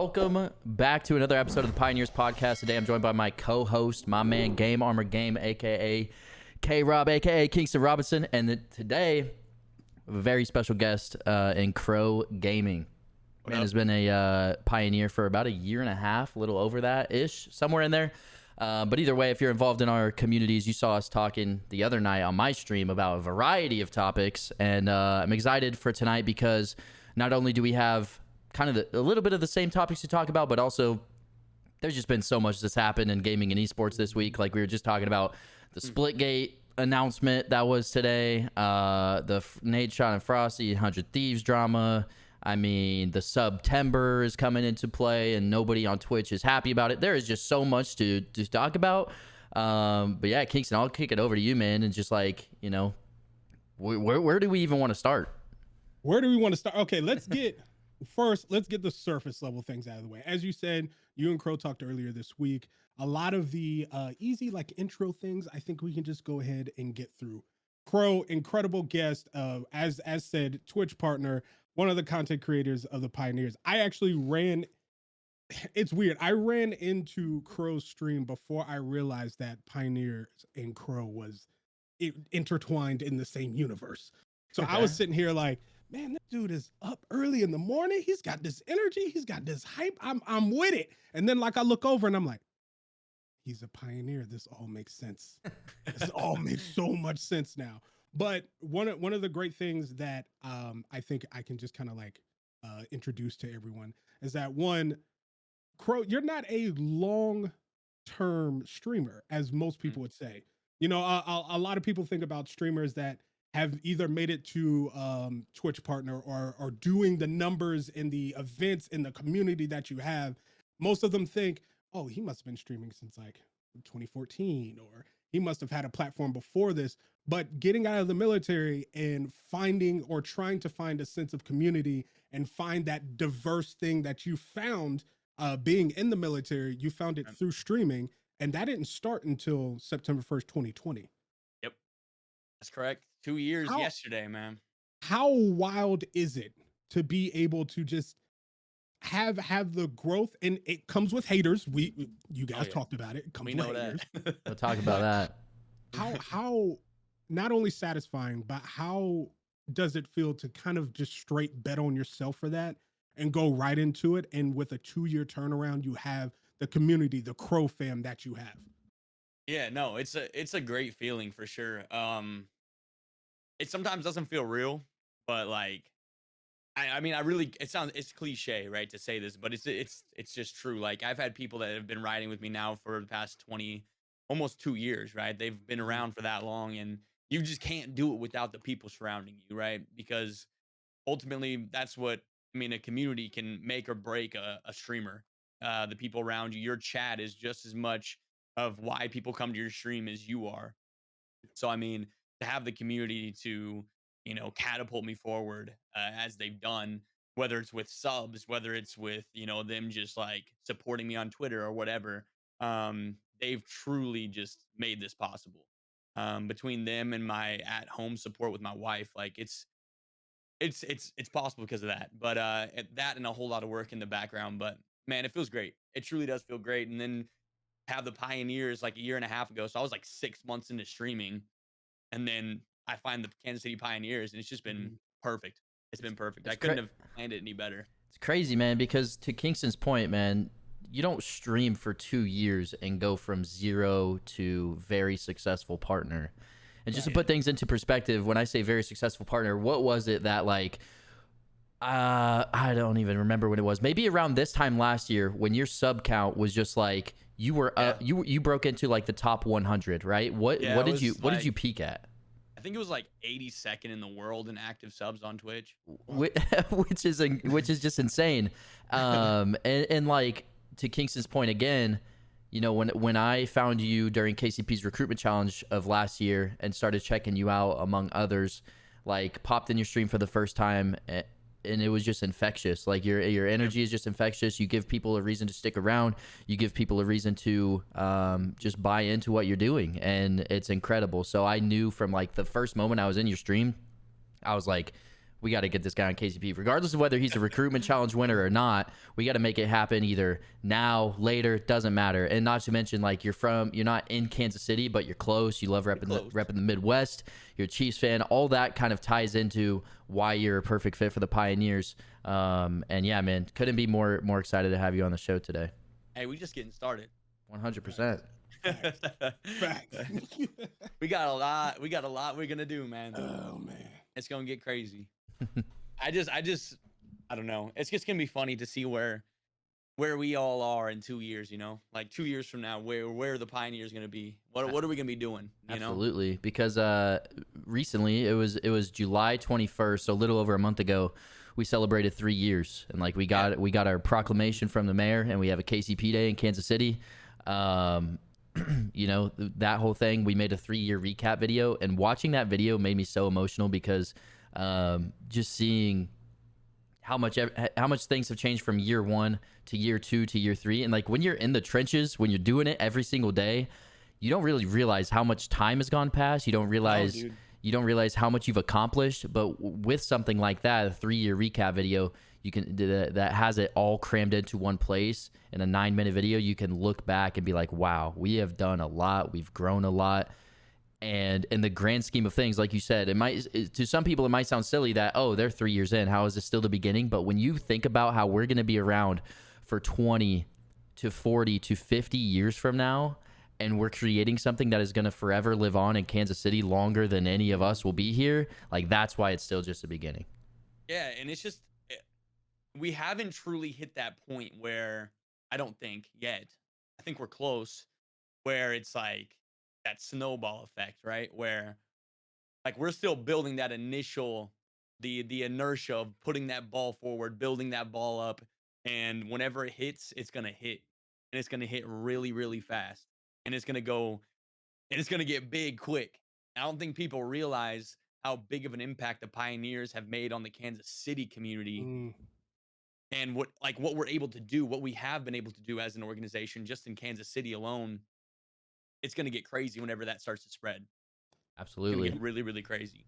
Welcome back to another episode of the Pioneers Podcast. Today I'm joined by my co-host, my man GameArmorGame, aka K-Rob, aka Kingston Robinson, and today a very special guest in CroweGamingg. Man has been a pioneer for about a year and a half, a little over that ish, somewhere in there. But either way, if you're involved in our communities, you saw us talking the other night on my stream about a variety of topics, and I'm excited for tonight because not only do we have kind of a little bit of the same topics to talk about, but also there's just been so much that's happened in gaming and esports this week. Like we were just talking about the Splitgate announcement that was today, the Nate, Sean, and Frosty 100 Thieves drama. I mean, the Subtember is coming into play, and nobody on Twitch is happy about it. There is just so much to talk about. But yeah, Kingston, I'll kick it over to you, man, and just like, you know, where do we even want to start? Where do we want to start? Okay, let's get the surface level things out of the way. As you said, you and Crowe talked earlier this week. A lot of the easy like intro things, I think we can just go ahead and get through. Crowe, incredible guest, as said, Twitch partner, one of the content creators of the Pioneers. It's weird. I ran into Crowe's stream before I realized that Pioneers and Crowe was intertwined in the same universe. So okay. I was sitting here like, man, this dude is up early in the morning. He's got this energy. He's got this hype. I'm with it. And then like I look over and I'm like, he's a pioneer. This all makes sense. This all makes so much sense now. But one of the great things that I think I can just kind of like introduce to everyone is that one, Crowe, you're not a long-term streamer, as most people would say. You know, a lot of people think about streamers that have either made it to Twitch partner or doing the numbers in the events in the community that you have. Most of them think, oh, he must have been streaming since like 2014, or he must have had a platform before this. But getting out of the military and finding or trying to find a sense of community and find that diverse thing that you found being in the military, you found it through streaming. And that didn't start until September 1st, 2020. Yep, that's correct. 2 years yesterday, man. How wild is it to be able to just have the growth? And it comes with haters. You guys talked about it. It comes with haters. We'll talk about that. How not only satisfying, but how does it feel to kind of just straight bet on yourself for that and go right into it? And with a 2-year turnaround, you have the community, the Crowe fam that you have. Yeah, no, it's a great feeling for sure. It sometimes doesn't feel real, but like, I mean, it's cliche, right, to say this, but it's just true. Like I've had people that have been riding with me now for the past almost 2 years, right? They've been around for that long, and you just can't do it without the people surrounding you, right? Because ultimately that's what, I mean, a community can make or break a streamer. The people around you, your chat is just as much of why people come to your stream as you are. So, I mean, to have the community to, you know, catapult me forward as they've done, whether it's with subs, whether it's with, you know, them just like supporting me on Twitter or whatever, they've truly just made this possible. Between them and my at-home support with my wife, like it's possible because of that. But that and a whole lot of work in the background. But man, it feels great. It truly does feel great. And then have the Pioneers like a year and a half ago. So I was like 6 months into streaming, and then I find the Kansas City Pioneers, and it's just been perfect. It's been perfect. I couldn't have planned it any better. It's crazy, man, because to Kingston's point, man, you don't stream for 2 years and go from zero to very successful partner. And just to put things into perspective, when I say very successful partner, what was it that like, I don't even remember when it was. Maybe around this time last year when your sub count was just like, you were you broke into like the top 100, right? What did you peak at? I think it was like 82nd in the world in active subs on Twitch, which is just insane. And like to Kingston's point again, you know, when I found you during KCP's recruitment challenge of last year and started checking you out among others, like popped in your stream for the first time, and it was just infectious. Like your energy is just infectious. You give people a reason to stick around. You give people a reason to just buy into what you're doing, and it's incredible. So I knew from like the first moment I was in your stream, I was like, we got to get this guy on KCP, regardless of whether he's a recruitment challenge winner or not. We got to make it happen either now, later, doesn't matter. And not to mention, like, you're not in Kansas City, but you're close. You love repping the Midwest. You're a Chiefs fan. All that kind of ties into why you're a perfect fit for the Pioneers. And yeah, man, couldn't be more excited to have you on the show today. Hey, we just getting started. 100%. Facts. We got a lot we're gonna do, man. Oh man, it's gonna get crazy. I don't know. It's just gonna be funny to see where we all are in 2 years. You know, like 2 years from now, where the Pioneers gonna be? What are we gonna be doing? Absolutely, because recently it was July 21st, so a little over a month ago. We celebrated 3 years, and like we got our proclamation from the mayor, and we have a KCP day in Kansas City. You know, that whole thing. We made a 3-year recap video, and watching that video made me so emotional because just seeing how much things have changed from year 1 to year 2 to year 3, and like when you're in the trenches, when you're doing it every single day, you don't really realize how much time has gone past. You don't realize. You don't realize how much you've accomplished, but with something like that, a 3-year recap video, you can that has it all crammed into one place in a 9-minute video. You can look back and be like, wow, we have done a lot. We've grown a lot. And in the grand scheme of things, like you said, to some people, it might sound silly that, oh, they're 3 years in. How is this still the beginning? But when you think about how we're going to be around for 20 to 40 to 50 years from now, and we're creating something that is going to forever live on in Kansas City longer than any of us will be here, like that's why it's still just the beginning. Yeah, and it's just, we haven't truly hit that point where, I don't think yet, I think we're close, where it's like that snowball effect, right? Where like we're still building that initial, the inertia of putting that ball forward, building that ball up, and whenever it hits, it's going to hit, and it's going to hit really, really fast. And it's going to go, and it's going to get big quick. I don't think people realize how big of an impact the Pioneers have made on the Kansas City community and what we're able to do, what we have been able to do as an organization just in Kansas City alone. It's going to get crazy whenever that starts to spread. Absolutely. It's going to get really, really crazy.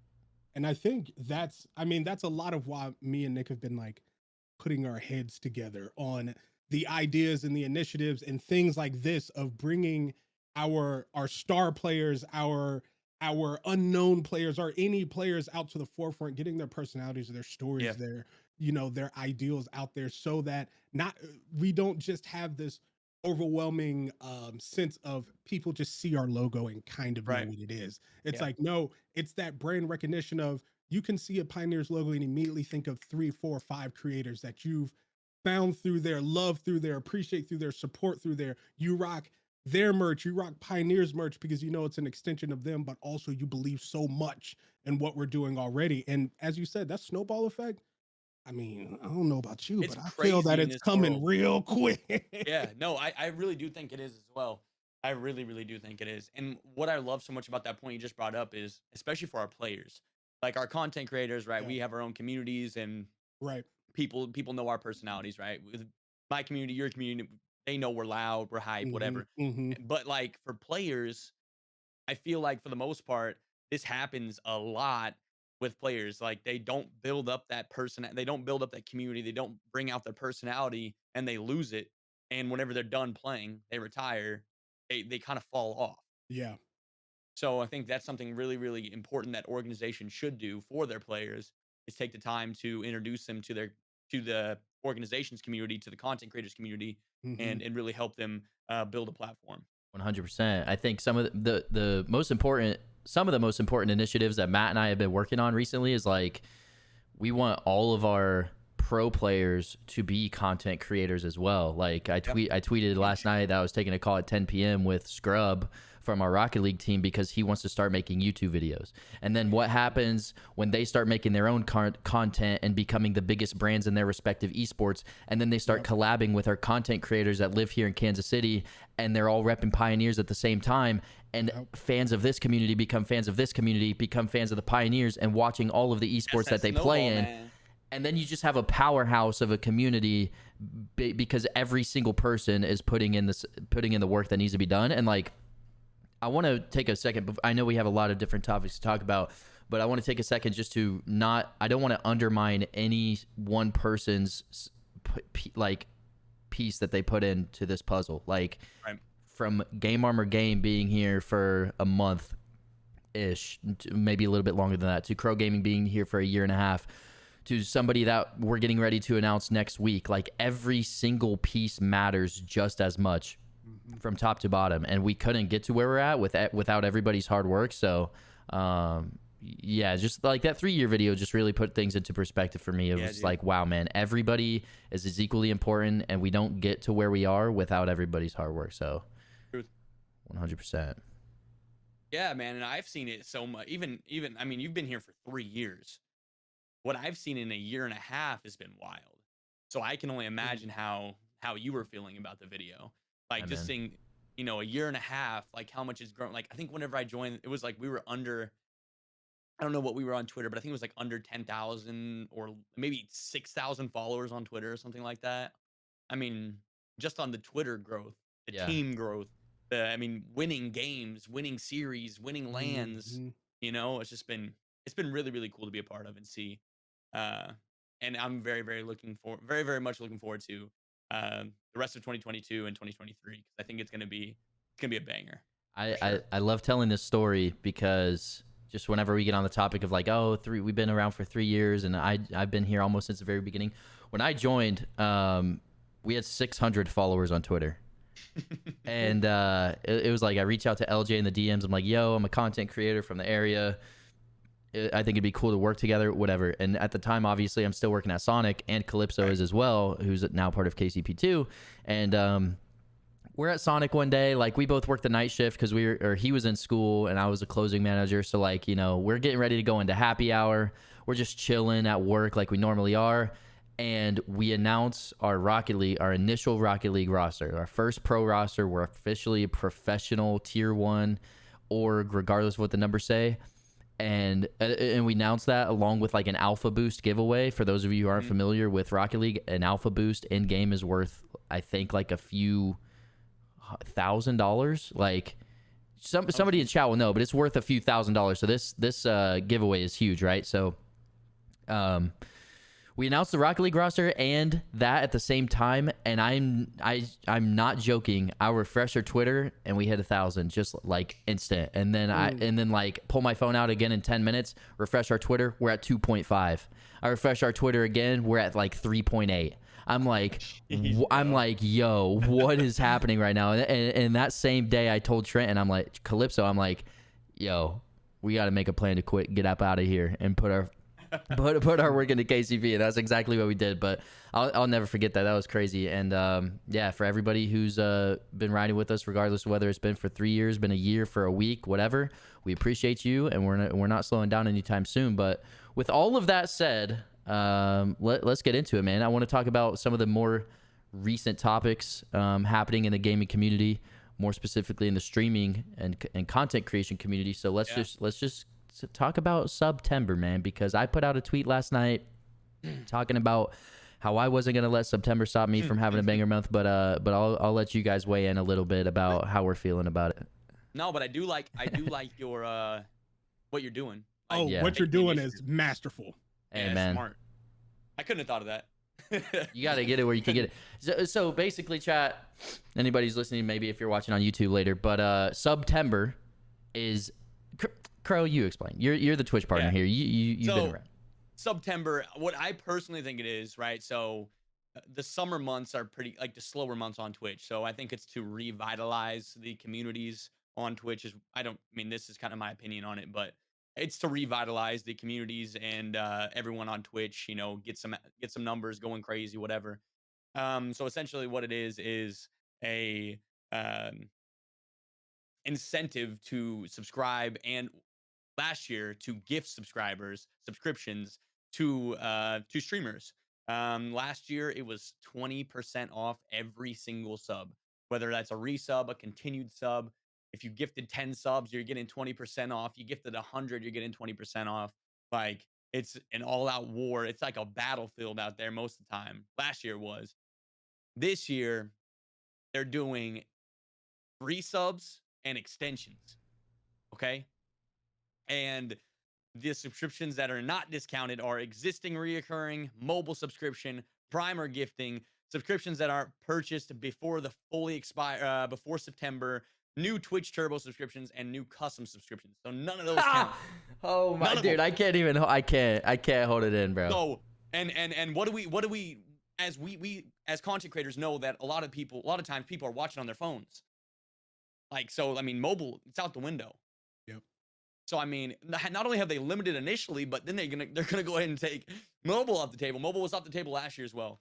And I think that's a lot of why me and Nick have been like putting our heads together on the ideas and the initiatives and things like this of bringing our star players, our unknown players, or any players out to the forefront, getting their personalities, their stories, their ideals out there, so that we don't just have this overwhelming sense of people just see our logo and kind of know what it is. It's like, no, it's that brand recognition of, you can see a Pioneers logo and immediately think of 3, 4, 5 creators that you've found through their love, through their appreciate, through their support, through their, you rock their merch, you rock Pioneers merch because you know it's an extension of them, but also you believe so much in what we're doing already. And as you said, that snowball effect, I mean, I don't know about you, It's but I feel that it's coming real quick. Yeah, no, I really do think it is as well. I really, really do think it is. And what I love so much about that point you just brought up is, especially for our players, like our content creators, right? We have our own communities, and people know our personalities, right? With my community, your community, they know we're loud, we're hype, whatever. But like for players, I feel like for the most part, this happens a lot with players. Like they don't build up that person, they don't build up that community, they don't bring out their personality, and they lose it. And whenever they're done playing, they retire, they kind of fall off. Yeah. So I think that's something really, really important that organizations should do for their players, is take the time to introduce them to the organization's community, to the content creators community, and really help them build a platform. 100%. I think some of the most important initiatives that Matt and I have been working on recently is like, we want all of our pro players to be content creators as well. Like I tweeted last night that I was taking a call at 10 p.m. with Scrub from our Rocket League team because he wants to start making YouTube videos. And then what happens when they start making their own content and becoming the biggest brands in their respective esports, and then they start collabing with our content creators that live here in Kansas City, and they're all repping Pioneers at the same time, and fans of this community become fans of this community, become fans of the Pioneers, and watching all of the esports that they play in. Man. And then you just have a powerhouse of a community because every single person is putting in the work that needs to be done. And like, I want to take a second. I know we have a lot of different topics to talk about, But I want to take a second just to I don't want to undermine any one person's like piece that they put into this puzzle. Like from GameArmorGame being here for a month ish, maybe a little bit longer than that, to CroweGamingg being here for a year and a half, to somebody that we're getting ready to announce next week. Like every single piece matters just as much from top to bottom, and we couldn't get to where we're at without everybody's hard work. So yeah, just like that 3-year video just really put things into perspective for me. It was like, wow, man, everybody is as equally important, and we don't get to where we are without everybody's hard work. So 100%. Yeah, man, and I've seen it so much. Even I mean, you've been here for 3 years. What I've seen in a year and a half has been wild. So I can only imagine how you were feeling about the video. Like just seeing, you know, a year and a half, like how much it's grown. Like I think whenever I joined, it was like we were under, I don't know what we were on Twitter, but I think it was like under 10,000 or maybe 6,000 followers on Twitter or something like that. I mean, just on the Twitter growth, the team growth, I mean, winning games, winning series, winning lands, you know, it's been really, really cool to be a part of and see. And I'm very, very much looking forward to the rest of 2022 and 2023, because I think it's gonna be a banger. I love telling this story because just whenever we get on the topic of like, we've been around for 3 years, and I've been here almost since the very beginning. When I joined, we had 600 followers on Twitter. And it was like I reach out to LJ in the DMs. I'm like, yo, I'm a content creator from the area. I think it'd be cool to work together, whatever. And at the time, obviously, I'm still working at Sonic, and Calypso is as well, who's now part of KCP too. And we're at Sonic one day. Like we both worked the night shift because he was in school and I was a closing manager. So like, you know, we're getting ready to go into happy hour. We're just chilling at work like we normally are. And we announce our initial Rocket League roster, our first pro roster. We're officially a professional tier 1 org, regardless of what the numbers say. And we announced that along with like an Alpha Boost giveaway. For those of you who aren't familiar with Rocket League, an Alpha Boost in game is worth, I think, like a few $1,000. Like somebody in chat will know, but it's worth a few $1,000. So this giveaway is huge, right? So we announced the Rocket League roster and that at the same time, and I'm not joking. I refresh our Twitter and we hit 1,000 just like instant. And then I like pull my phone out again in 10 minutes, refresh our Twitter, we're at 2.5. I refresh our Twitter again, we're at like 3.8. I'm like, yo, what is happening right now? And that same day I told Trent, and I'm like, Calypso, I'm like, yo, we got to make a plan to quit, get up out of here, and put our work into KCP. And that's exactly what we did. But I'll never forget that. That was crazy. And yeah, for everybody who's been riding with us, regardless of whether it's been for 3 years, been a year, for a week, whatever, we appreciate you, and we're not slowing down anytime soon. But with all of that said, let's get into it, man. I want to talk about some of the more recent topics happening in the gaming community, more specifically in the streaming and content creation community. So let's just talk about Subtember, man, because I put out a tweet last night talking about how I wasn't gonna let Subtember stop me from having a banger month, but I'll let you guys weigh in a little bit about how we're feeling about it. No, but I do like your what you're doing. Like, what you're doing is masterful. Hey, man. Smart. I couldn't have thought of that. You got to get it where you can get it. So basically, chat, anybody's listening, maybe if you're watching on YouTube later, but Subtember is, Crowe, you explain. You're the Twitch partner here. You've been around. Subtember, what I personally think it is, right? So the summer months are pretty, like the slower months on Twitch. So I think it's to revitalize the communities on Twitch. This is kind of my opinion on it, but it's to revitalize the communities and everyone on Twitch, you know, get some numbers going crazy, whatever. So essentially what it is a incentive to subscribe, and last year to gift subscriptions to streamers. Last year it was 20% off every single sub, whether that's a resub, a continued sub. If you gifted 10 subs, you're getting 20% off. You gifted 100, you're getting 20% off. Like, it's an all-out war. It's like a battlefield out there most of the time. Last year was. This year, they're doing free subs and extensions. Okay? And The subscriptions that are not discounted are existing reoccurring, mobile subscription, Prime or gifting, subscriptions that are purchased before the fully expire before September, new Twitch Turbo subscriptions, and new custom subscriptions. So none of those count. Oh my dude, I can't hold it in, bro. So and what do we as content creators know that a lot of times people are watching on their phones. Like, so I mean, mobile, it's out the window. Yep. So I mean, not only have they limited initially, but then they're gonna go ahead and take mobile off the table. Mobile was off the table last year as well.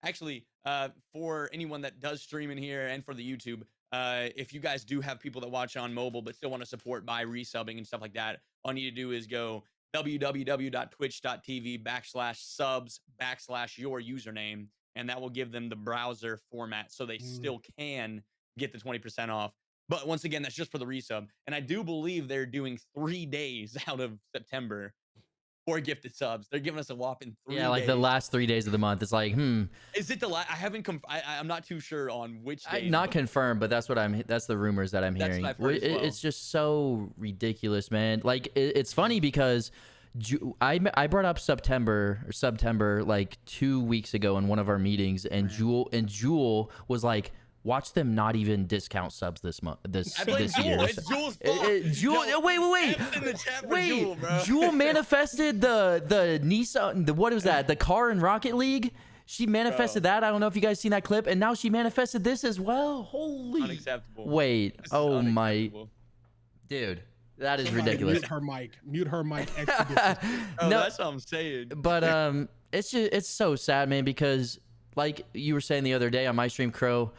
Actually, for anyone that does stream in here and for the YouTube, if you guys do have people that watch on mobile but still want to support by resubbing and stuff like that, all you need to do is go www.twitch.tv/subs/your username, and that will give them the browser format so they still can get the 20% off. But once again, that's just for the resub. And I do believe they're doing 3 days out of September for gifted subs. They're giving us a whopping 3 days. Yeah, like the last 3 days of the month. It's like, Is it the last? I haven't I'm not too sure on which day. Not confirmed, but that's the rumors that I'm hearing. That's what I've heard as well. It's just so ridiculous, man. Like it's funny because I brought up Subtember like 2 weeks ago in one of our meetings, and Jewel was like, watch them not even discount subs this month, this year. It's Jewel's fault. Jewel, wait. Jewel, bro. Jewel manifested the Nissan, what was that? The car in Rocket League. She manifested that. I don't know if you guys seen that clip, and now she manifested this as well. Holy. Unacceptable. Wait. Oh my. Dude, that is ridiculous. Mute her mic. No, that's what I'm saying. But it's so sad, man, because like you were saying the other day on my stream, Crowe,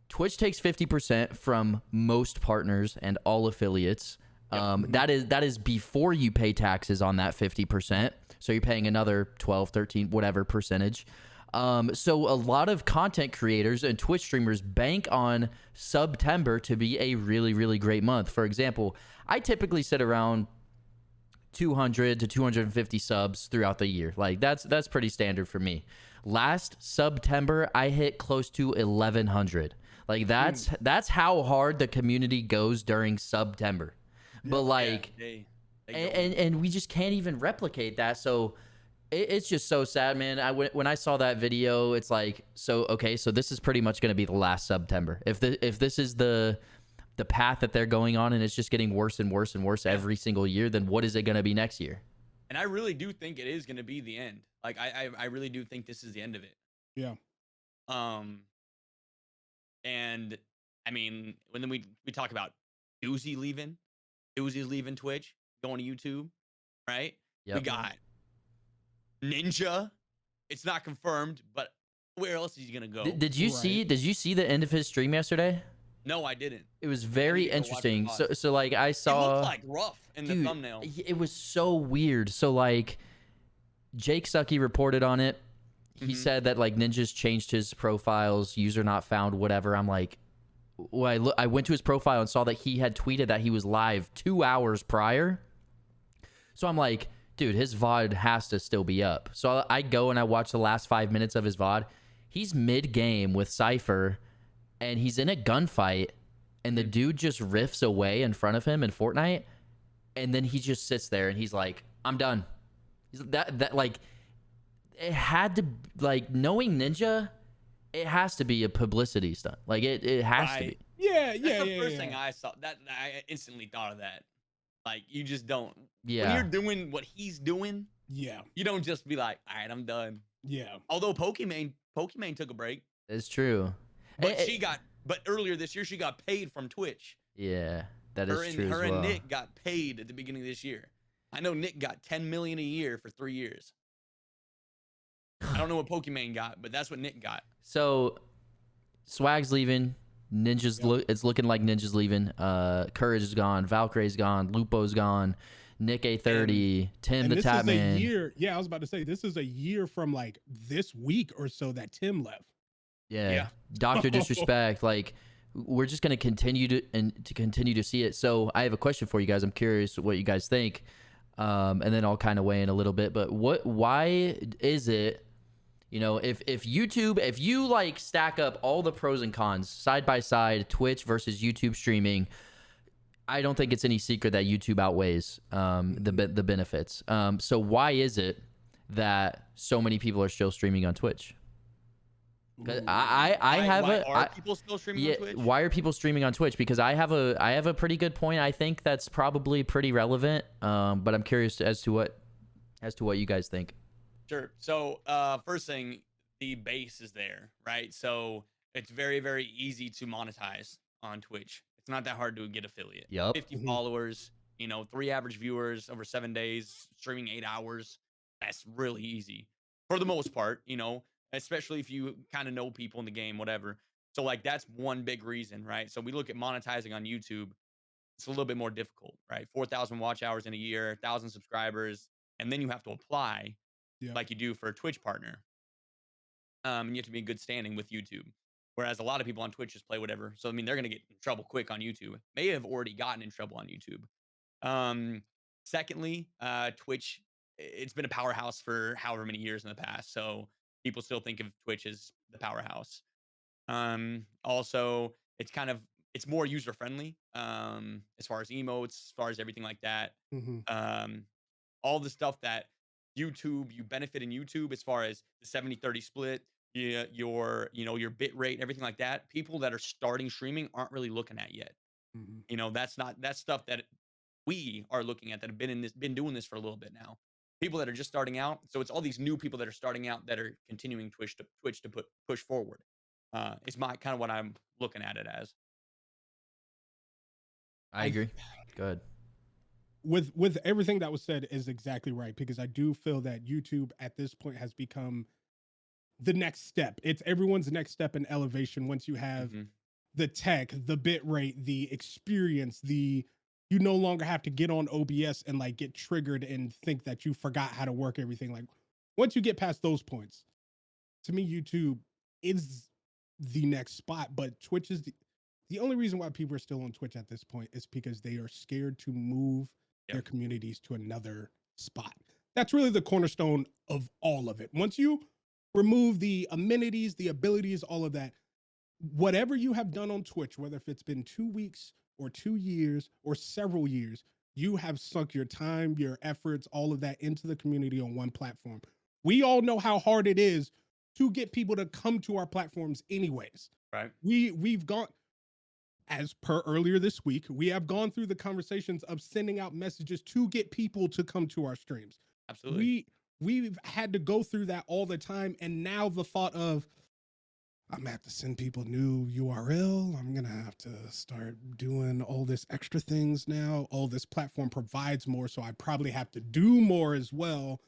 Twitch takes 50% from most partners and all affiliates. That is before you pay taxes on that 50%. So you're paying another 12, 13, whatever percentage. So a lot of content creators and Twitch streamers bank on Subtember to be a really, really great month. For example, I typically sit around 200 to 250 subs throughout the year. Like that's pretty standard for me. Last Subtember, I hit close to 1,100. Like that's how hard the community goes during Subtember. But like, and we just can't even replicate that. So it's just so sad, man. When I saw that video, it's like, so this is pretty much going to be the last Subtember. If this is the path that they're going on, and it's just getting worse and worse and worse every single year, then what is it going to be next year? And I really do think it is going to be the end. Like I really do think this is the end of it. Yeah. And I mean, when we talk about Doozy's leaving Twitch, going to YouTube, right? Yep. We got Ninja. It's not confirmed, but where else is he gonna go? Did you see the end of his stream yesterday? No, I didn't. It was very interesting. So like I saw, it looked like rough in the thumbnail. It was so weird. So like Jake Sucky reported on it. He said that like Ninja's changed his profiles, user not found, whatever. I'm like, well, I went to his profile and saw that he had tweeted that he was live 2 hours prior. So I'm like, dude, his VOD has to still be up. So I go and I watch the last 5 minutes of his VOD. He's mid-game with Cypher, and he's in a gunfight, and the dude just riffs away in front of him in Fortnite, and then he just sits there and he's like, I'm done. That like, it had to, like, knowing Ninja, it has to be a publicity stunt. Like it has to be. Yeah. That's the first thing I saw. That I instantly thought of that. Like, you just don't. Yeah. When you're doing what he's doing. Yeah. You don't just be like, all right, I'm done. Yeah. Although Pokimane took a break. It's true. But but earlier this year she got paid from Twitch. Yeah, that is true. Her and Nick got paid at the beginning of this year. I know Nick got 10 million a year for 3 years. I don't know what Pokimane got, but that's what Nick got. So Swag's leaving. It's looking like Ninja's leaving. Courage is gone. Valkyrie's gone. Lupo's gone. Nick A30, Tim the Tapman. I was about to say, this is a year from like this week or so that Tim left. Yeah. Dr. Disrespect. Like, we're just gonna continue to see it. So I have a question for you guys. I'm curious what you guys think, and then I'll kind of weigh in a little bit. But why is it? You know, if YouTube, if you like stack up all the pros and cons side by side, Twitch versus YouTube streaming, I don't think it's any secret that YouTube outweighs the benefits. So why is it that so many people are still streaming on Twitch? Why are people still streaming on Twitch? Why are people streaming on Twitch? Because I have a pretty good point. I think that's probably pretty relevant. But I'm curious as to what you guys think. Sure. So first thing, the base is there, right? So it's very, very easy to monetize on Twitch. It's not that hard to get affiliate. Yep. 50 followers, 3 average viewers over 7 days, streaming 8 hours. That's really easy for the most part, especially if you kind of know people in the game, whatever. So like that's one big reason, right? So we look at monetizing on YouTube. It's a little bit more difficult, right? 4,000 watch hours in a year, 1,000 subscribers, and then you have to apply like you do for a Twitch partner. And you have to be in good standing with YouTube. Whereas a lot of people on Twitch just play whatever. So, I mean, they're going to get in trouble quick on YouTube. May have already gotten in trouble on YouTube. Secondly, Twitch, it's been a powerhouse for however many years in the past. So people still think of Twitch as the powerhouse. Also, it's more user friendly as far as emotes, as far as everything like that. All the stuff that you benefit in YouTube as far as the 70-30 split, your bit rate, everything like that. People that are starting streaming aren't really looking at yet. That's stuff that we are looking at that have been doing this for a little bit now. People that are just starting out. So it's all these new people that are starting out that are continuing Twitch to push forward. It's my kind of what I'm looking at it as. I agree. Good. With everything that was said is exactly right, because I do feel that YouTube at this point has become the next step. It's everyone's next step in elevation. Once you have the tech, the bit rate, the experience, you no longer have to get on OBS and like get triggered and think that you forgot how to work everything. Like once you get past those points, to me, YouTube is the next spot. But Twitch is the only reason why people are still on Twitch at this point is because they are scared to move their communities to another spot. That's really the cornerstone of all of it. Once you remove the amenities, the abilities, all of that, whatever you have done on Twitch, whether if it's been 2 weeks or 2 years or several years, you have sunk your time, your efforts, all of that into the community on one platform. We all know how hard it is to get people to come to our platforms anyways. Right. We've gone, as per earlier this week, we have gone through the conversations of sending out messages to get people to come to our streams. Absolutely. We've had to go through that all the time. And now the thought of, I'm gonna have to send people new URL. I'm gonna have to start doing all this extra things now. Oh, this platform provides more, so I probably have to do more as well.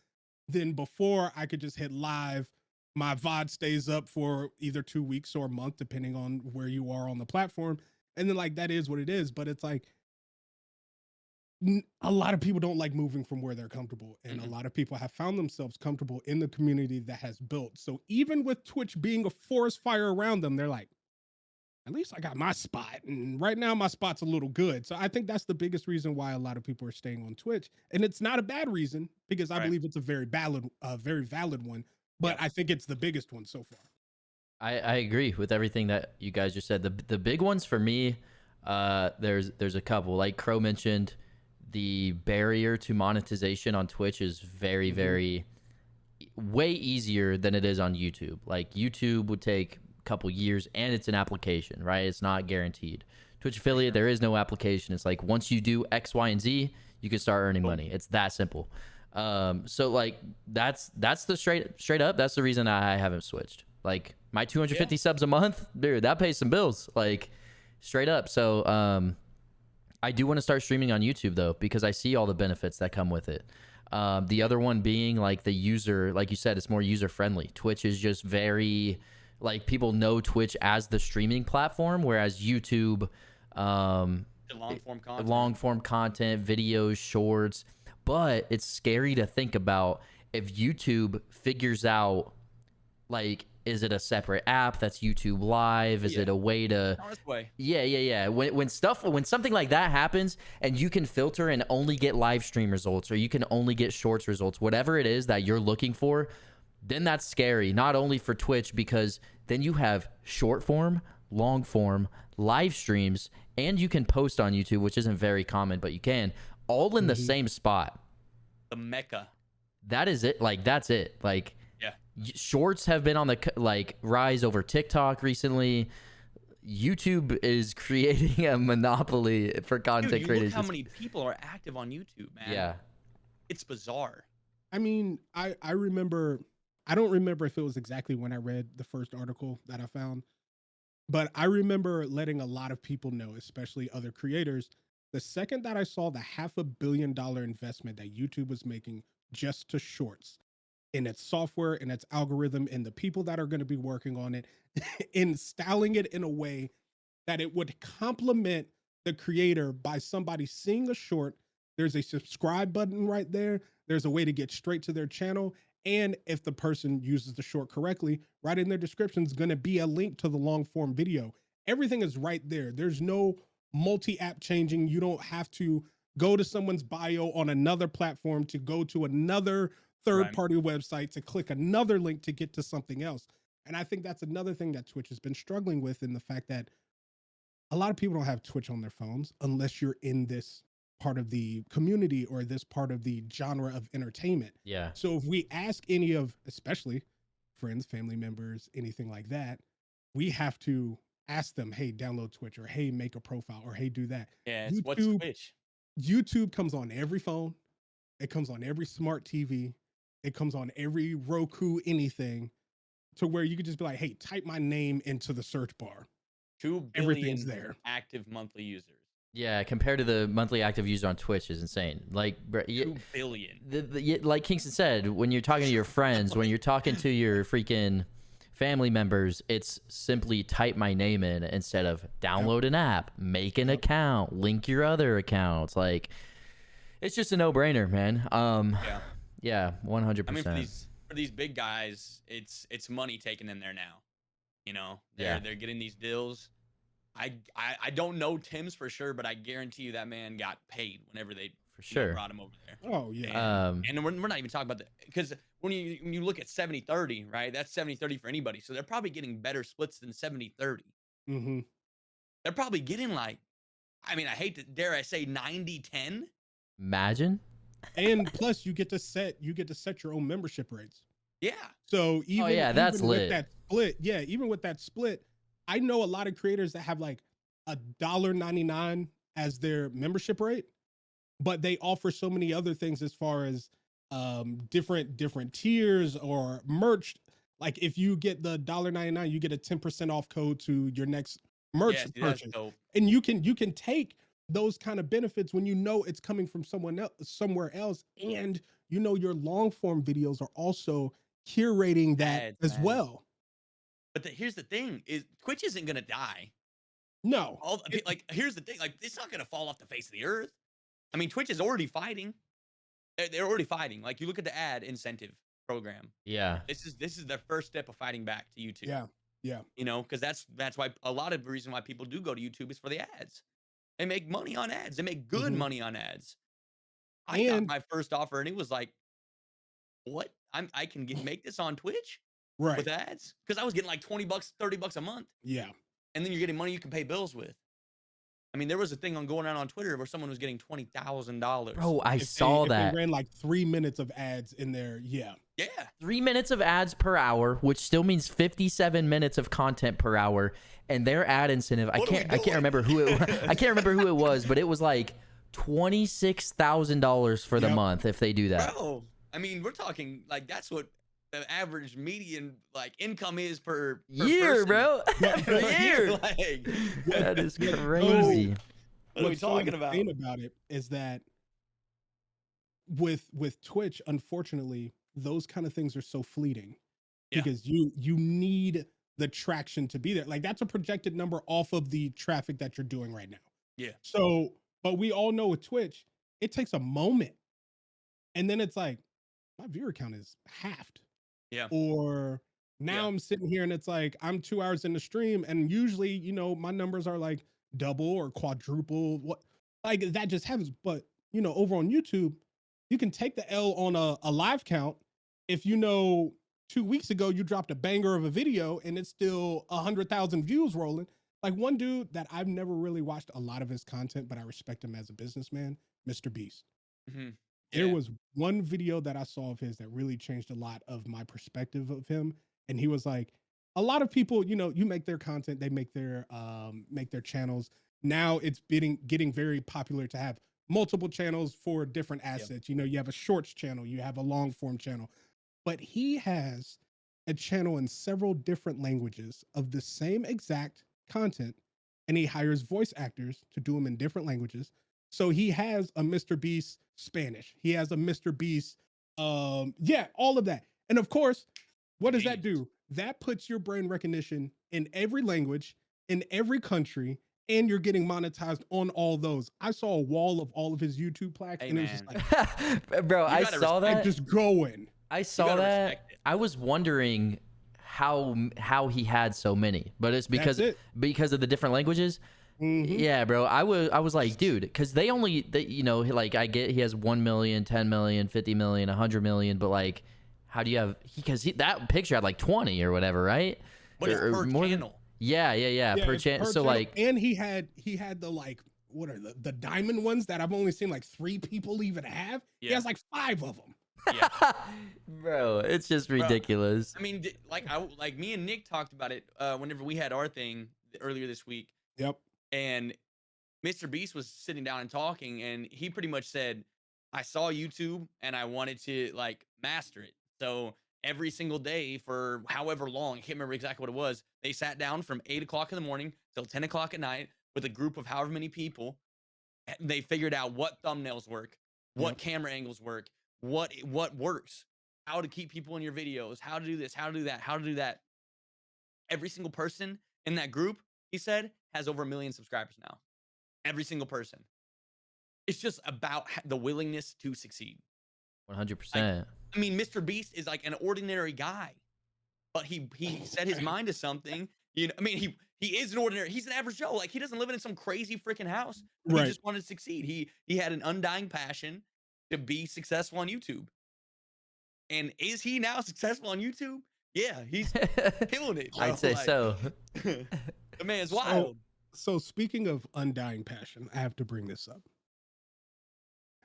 Than before, I could just hit live. My VOD stays up for either 2 weeks or a month, depending on where you are on the platform. And then like, that is what it is. But it's like, a lot of people don't like moving from where they're comfortable. And a lot of people have found themselves comfortable in the community that has built. So even with Twitch being a forest fire around them, they're like, at least I got my spot. And right now my spot's a little good. So I think that's the biggest reason why a lot of people are staying on Twitch. And it's not a bad reason, because I believe it's a very valid one. But I think it's the biggest one so far. I agree with everything that you guys just said. The big ones for me, there's a couple. Like Crowe mentioned, the barrier to monetization on Twitch is very, very way easier than it is on YouTube. Like YouTube would take a couple years, and it's an application, right? It's not guaranteed. Twitch affiliate, there is no application. It's like once you do X, Y, and Z, you can start earning money. It's that simple. So like that's the straight up. That's the reason I haven't switched. Like my 250 subs a month, dude, that pays some bills. Like straight up. So I do want to start streaming on YouTube though, because I see all the benefits that come with it. The other one being like the user, like you said, it's more user friendly. Twitch is just very, like, people know Twitch as the streaming platform, whereas YouTube, long form content, videos, shorts. But it's scary to think about if YouTube figures out, like, is it a separate app that's YouTube Live? Is it a way to? Yeah. When something like that happens, and you can filter and only get live stream results, or you can only get shorts results, whatever it is that you're looking for, then that's scary. Not only for Twitch, because then you have short form, long form, live streams, and you can post on YouTube, which isn't very common, but you can, all in the same spot. The Mecca. That is it. Like, that's it. Like, yeah, shorts have been on the rise over TikTok recently. YouTube is creating a monopoly for content creators. Look how many people are active on YouTube, man. Yeah. It's bizarre. I mean, I remember, I don't remember if it was exactly when I read the first article that I found, but I remember letting a lot of people know, especially other creators, the second that I saw the $500 million investment that YouTube was making just to shorts, in its software, in its algorithm, and the people that are going to be working on it, in styling it in a way that it would complement the creator by somebody seeing a short. There's a subscribe button right there. There's a way to get straight to their channel. And if the person uses the short correctly, right in their description is going to be a link to the long form video. Everything is right there. There's no multi-app changing. You don't have to go to someone's bio on another platform to go to another third-party website to click another link to get to something else. And I think that's another thing that Twitch has been struggling with, in the fact that a lot of people don't have Twitch on their phones unless you're in this part of the community or this part of the genre of entertainment. Yeah. So if we ask any of, especially friends, family members, anything like that, we have to ask them, hey, download Twitch, or hey, make a profile, or hey, do that. Yeah, it's what's Twitch? YouTube comes on every phone. It comes on every smart TV. It comes on every Roku, anything, to where you could just be like, hey, type my name into the search bar. 2 billion Everything's there. Active monthly users. Yeah, compared to the monthly active user on Twitch is insane. Like 2 billion. Like Kingston said, when you're talking to your friends, when you're talking to your freaking family members, it's simply type my name in instead of download an app, make an account, link your other accounts. Like, it's just a no-brainer, man. Yeah, 100%. I mean, for these big guys, it's money taken in there now. You know, they're getting these deals. I don't know Tim's for sure, but I guarantee you that man got paid whenever they brought him over there. Oh yeah. And we're not even talking about that, because when you look at 70-30, right? That's 70-30 for anybody. So they're probably getting better splits than 70-30. Mm-hmm. They're probably getting like, I mean, I hate to dare I say 90-10. Imagine. And plus, you get to set your own membership rates. Yeah. So even that's even lit. with that split, even with that split, I know a lot of creators that have like $1.99 as their membership rate, but they offer so many other things as far as different tiers or merch. Like if you get the $1.99, you get a 10% off code to your next merch purchase, and you can take those kind of benefits when you know it's coming from somewhere else, and you know your long form videos are also curating that as well. But here's the thing: is Twitch isn't gonna die. No. Here's the thing: like, it's not gonna fall off the face of the earth. I mean, Twitch is already fighting. They're already fighting. Like, you look at the ad incentive program. Yeah. This is their first step of fighting back to YouTube. Yeah. Yeah. You know, because that's why a lot of the reason why people do go to YouTube is for the ads. They make money on ads. They make good money on ads. I got my first offer and it was like, what? I can make this on Twitch with ads? Because I was getting like $20, $30 a month. Yeah. And then you're getting money you can pay bills with. I mean, there was a thing going around on Twitter where someone was getting $20,000. Bro, I saw that. They ran like 3 minutes of ads in there. Yeah. Yeah. 3 minutes of ads per hour, which still means 57 minutes of content per hour. And their ad incentive, I can't remember who it was, but it was like $26,000 for the month if they do that. Bro, I mean, we're talking like that's what the average median like income is per year, person. bro. Per year. Like, that is crazy. What are we talking about? The thing about it is that with Twitch, unfortunately, those kind of things are so fleeting because you need the traction to be there. Like, that's a projected number off of the traffic that you're doing right now. Yeah. So, but we all know with Twitch, it takes a moment. And then it's like, my viewer count is halved. Yeah. Or now I'm sitting here and it's like, I'm 2 hours in the stream. And usually, you know, my numbers are like double or quadruple. Like that just happens. But, you know, over on YouTube, you can take the L on a live count. If you know, 2 weeks ago, you dropped a banger of a video and it's still 100,000 views rolling. Like one dude that I've never really watched a lot of his content, but I respect him as a businessman, Mr. Beast. Mm-hmm. There was one video that I saw of his that really changed a lot of my perspective of him. And he was like, a lot of people, you know, you make their content, they make their channels. Now it's getting very popular to have multiple channels for different assets. You know, you have a shorts channel, you have a long form channel, but he has a channel in several different languages of the same exact content, and he hires voice actors to do them in different languages. So he has a Mr. Beast Spanish, he has a Mr. Beast, all of that. And of course, what does that do? That puts your brain recognition in every language, in every country, and you're getting monetized on all those. I saw a wall of all of his YouTube plaques, and it was just like, bro, I saw that. Just going. I saw that. I was wondering how he had so many, but it's because of the different languages. Mm-hmm. Yeah, bro. I was like, dude, because they you know, like I get he has 1 million, 10 million, 50 million, 100 million, but like, how do you have? Because that picture had like 20 or whatever, right? But it's per channel. Yeah, per channel. So like, and he had the like, what are the diamond ones that I've only seen like 3 people even have. Yeah. He has like 5 of them. Yeah. Bro, it's just ridiculous. Bro, I mean, like me and Nick talked about it whenever we had our thing earlier this week. Yep. And Mr. Beast was sitting down and talking, and he pretty much said, I saw YouTube and I wanted to like master it. So every single day for however long, I can't remember exactly what it was, they sat down from 8 o'clock in the morning till 10 o'clock at night with a group of however many people. They figured out what thumbnails work, what camera angles work, what works, how to keep people in your videos, how to do this, how to do that, how to do that. Every single person in that group, he said, has over 1 million subscribers now. Every single person. It's just about the willingness to succeed. 100%. I mean, Mr. Beast is like an ordinary guy, but he set his mind to something. You know, I mean, he is an ordinary. He's an average Joe. Like, he doesn't live in some crazy freaking house. He just wanted to succeed. He had an undying passion to be successful on YouTube. And is he now successful on YouTube? Yeah, he's killing it, bro. I'd say so. The man's wild. So speaking of undying passion, I have to bring this up.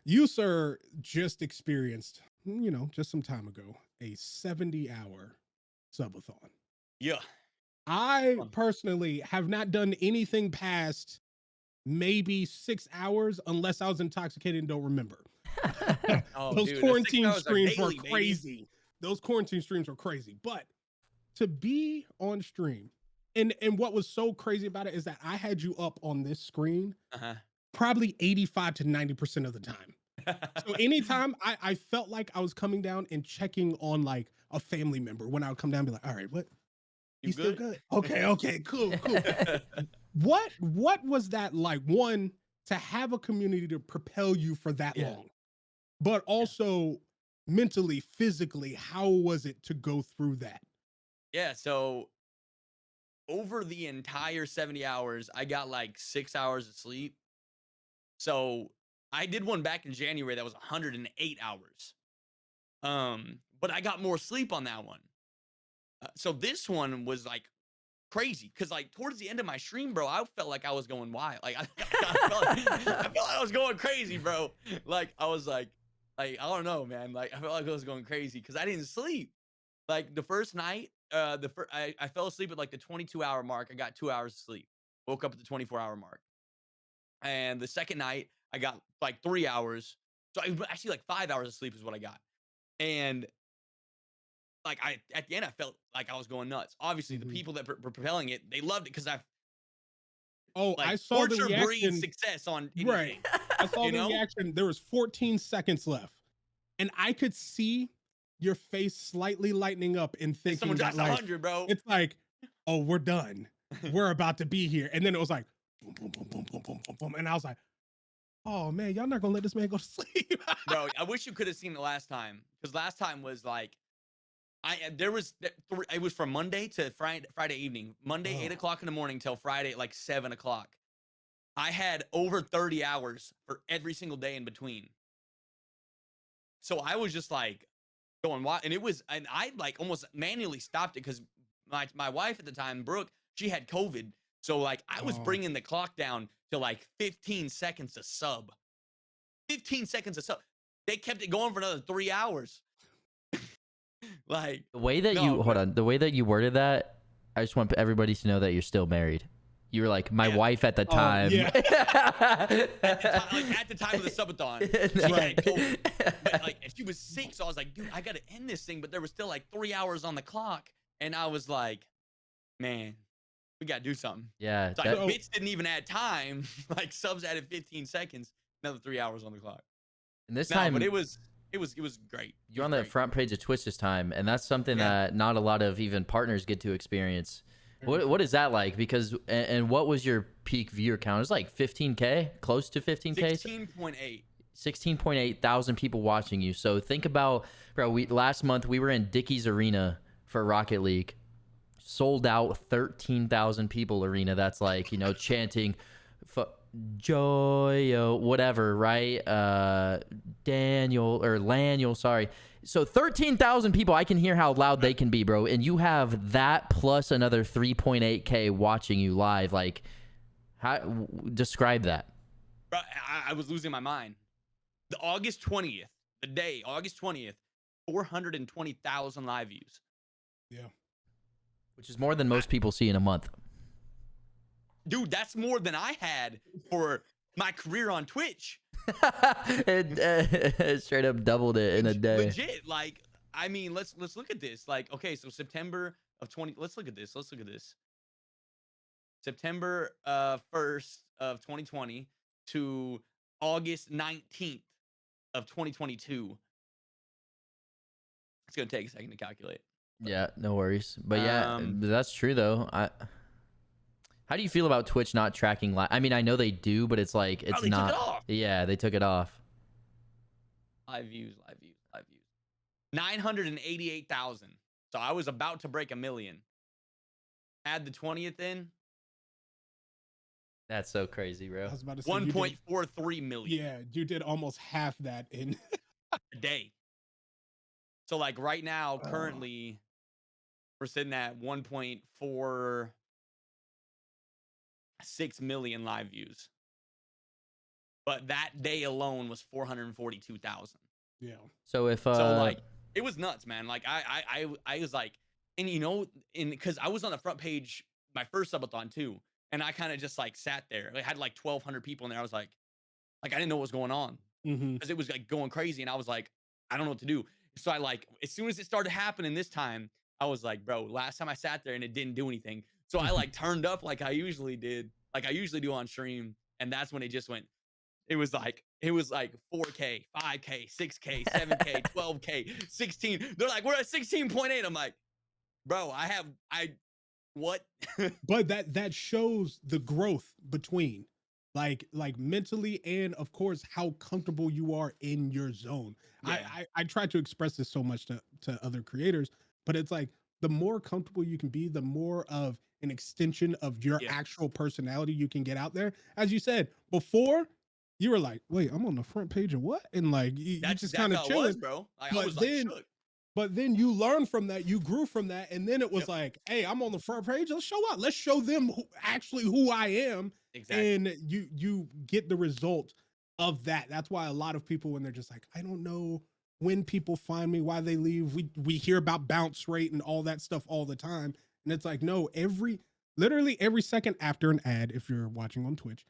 You, sir, just experienced, you know, just some time ago, a 70-hour subathon. Yeah. I personally have not done anything past maybe 6 hours unless I was intoxicated and don't remember. Those quarantine streams were crazy. Baby. Those quarantine streams were crazy. But to be on stream, and what was so crazy about it is that I had you up on this screen probably 85 to 90% of the time. So anytime I felt like I was coming down and checking on like a family member, when I would come down and be like, all right, what? You still good? Okay, cool. What was that like? One, to have a community to propel you for that long, but also mentally, physically, how was it to go through that? Yeah, so over the entire 70 hours, I got like 6 hours of sleep. So I did one back in January that was 108 hours. But I got more sleep on that one. So this one was like crazy because like towards the end of my stream, bro, I felt like I was going wild. Like I felt like I was going crazy, bro. Like I was like I don't know, man. Like I felt like I was going crazy because I didn't sleep. Like the first night, I fell asleep at like the 22-hour mark. I got 2 hours of sleep. Woke up at the 24-hour mark. And the second night, I got like 3 hours. So actually like 5 hours of sleep is what I got. And like at the end, I felt like I was going nuts. Obviously, the people that were propelling it, they loved it because I saw the reaction. Success on anything. Right. I saw the reaction. There was 14 seconds left, and I could see your face slightly lightening up and thinking someone that, drops 100, bro. It's like, oh, we're done. We're about to be here. And then it was like, boom, boom, boom, boom, boom, boom, boom, boom. And I was like, oh man, y'all not gonna let this man go to sleep. Bro, I wish you could have seen it last time. Because last time was like, it was from Monday to Friday evening. Monday, 8 o'clock in the morning till Friday at like 7 o'clock. I had over 30 hours for every single day in between. So I was just like going wild. And I like almost manually stopped it because my wife at the time, Brooke, she had COVID. So like I was bringing the clock down to like 15 seconds a sub. 15 seconds a sub. They kept it going for another 3 hours. Like The way that the way that you worded that, I just want everybody to know that you're still married. You were like, my wife at the time. Yeah. at the time of the subathon. She had COVID. But, like, and she was sick. So I was like, dude, I got to end this thing. But there was still like 3 hours on the clock. And I was like, man, we got to do something. Yeah. So like, bits didn't even add time. Like subs added 15 seconds. Another 3 hours on the clock. And this time, but it was great. You're on the front page of Twitch this time, and that's something that not a lot of even partners get to experience. What is that like? Because and what was your peak viewer count? It was like 15K, close to 15K. 16.8. 16.8 thousand people watching you. So think about, bro. Last month we were in Dickey's Arena for Rocket League, sold out 13,000 people arena. That's like, you know, chanting Joy, whatever, right? Laniel, sorry. So 13,000 people, I can hear how loud they can be, bro. And you have that plus another 3.8K watching you live. Like, how describe that? Bro, I was losing my mind. The August 20th, August 20th, 420,000 live views. Yeah. Which is more than most people see in a month. Dude, that's more than I had for my career on Twitch. It straight up doubled it in a day. Legit. Like, I mean, let's look at this. Like, okay, so September of 20. Let's look at this. September 1st of 2020 to August 19th of 2022. It's gonna take a second to calculate. Yeah, no worries. But yeah, that's true though. How do you feel about Twitch not tracking live? I mean, I know they do, but it's like it's not. Took it off. Yeah, they took it off. Live views. 988,000. So I was about to break 1 million. Add the 20th in. That's so crazy, bro. I was about to say 1.43 million. Yeah, you did almost half that in a day. So like right now, currently, we're sitting at 1.46 million live views. But that day alone was 442,000. Yeah. So if so like it was nuts, man. Like I was like, and you know, because I was on the front page my first subathon too, and I kind of just like sat there. I had like 1,200 people in there. I was like I didn't know what was going on because it was like going crazy, and I was like, I don't know what to do. So I like, as soon as it started happening this time, I was like, bro, last time I sat there and it didn't do anything. So I like turned up like I usually did, like I usually do on stream. And that's when it just went, it was like 4K, 5K, 6K, 7K, 12K, 16. They're like, we're at 16.8. I'm like, bro, what? But that shows the growth between like mentally and of course how comfortable you are in your zone. Yeah. I try to express this so much to other creators, but it's like the more comfortable you can be, the more of an extension of your actual personality you can get out there. As you said before, you were like, wait, I'm on the front page of what? And like you just kind of chilling, bro. Like, but I was then, like shook. But then you learn from that, you grew from that, and then it was like, hey, I'm on the front page. Let's show up. Let's show them who I am. Exactly. And you get the result of that. That's why a lot of people, when they're just like, I don't know when people find me, why they leave. We hear about bounce rate and all that stuff all the time. And it's like, no, literally every second after an ad, if you're watching on Twitch,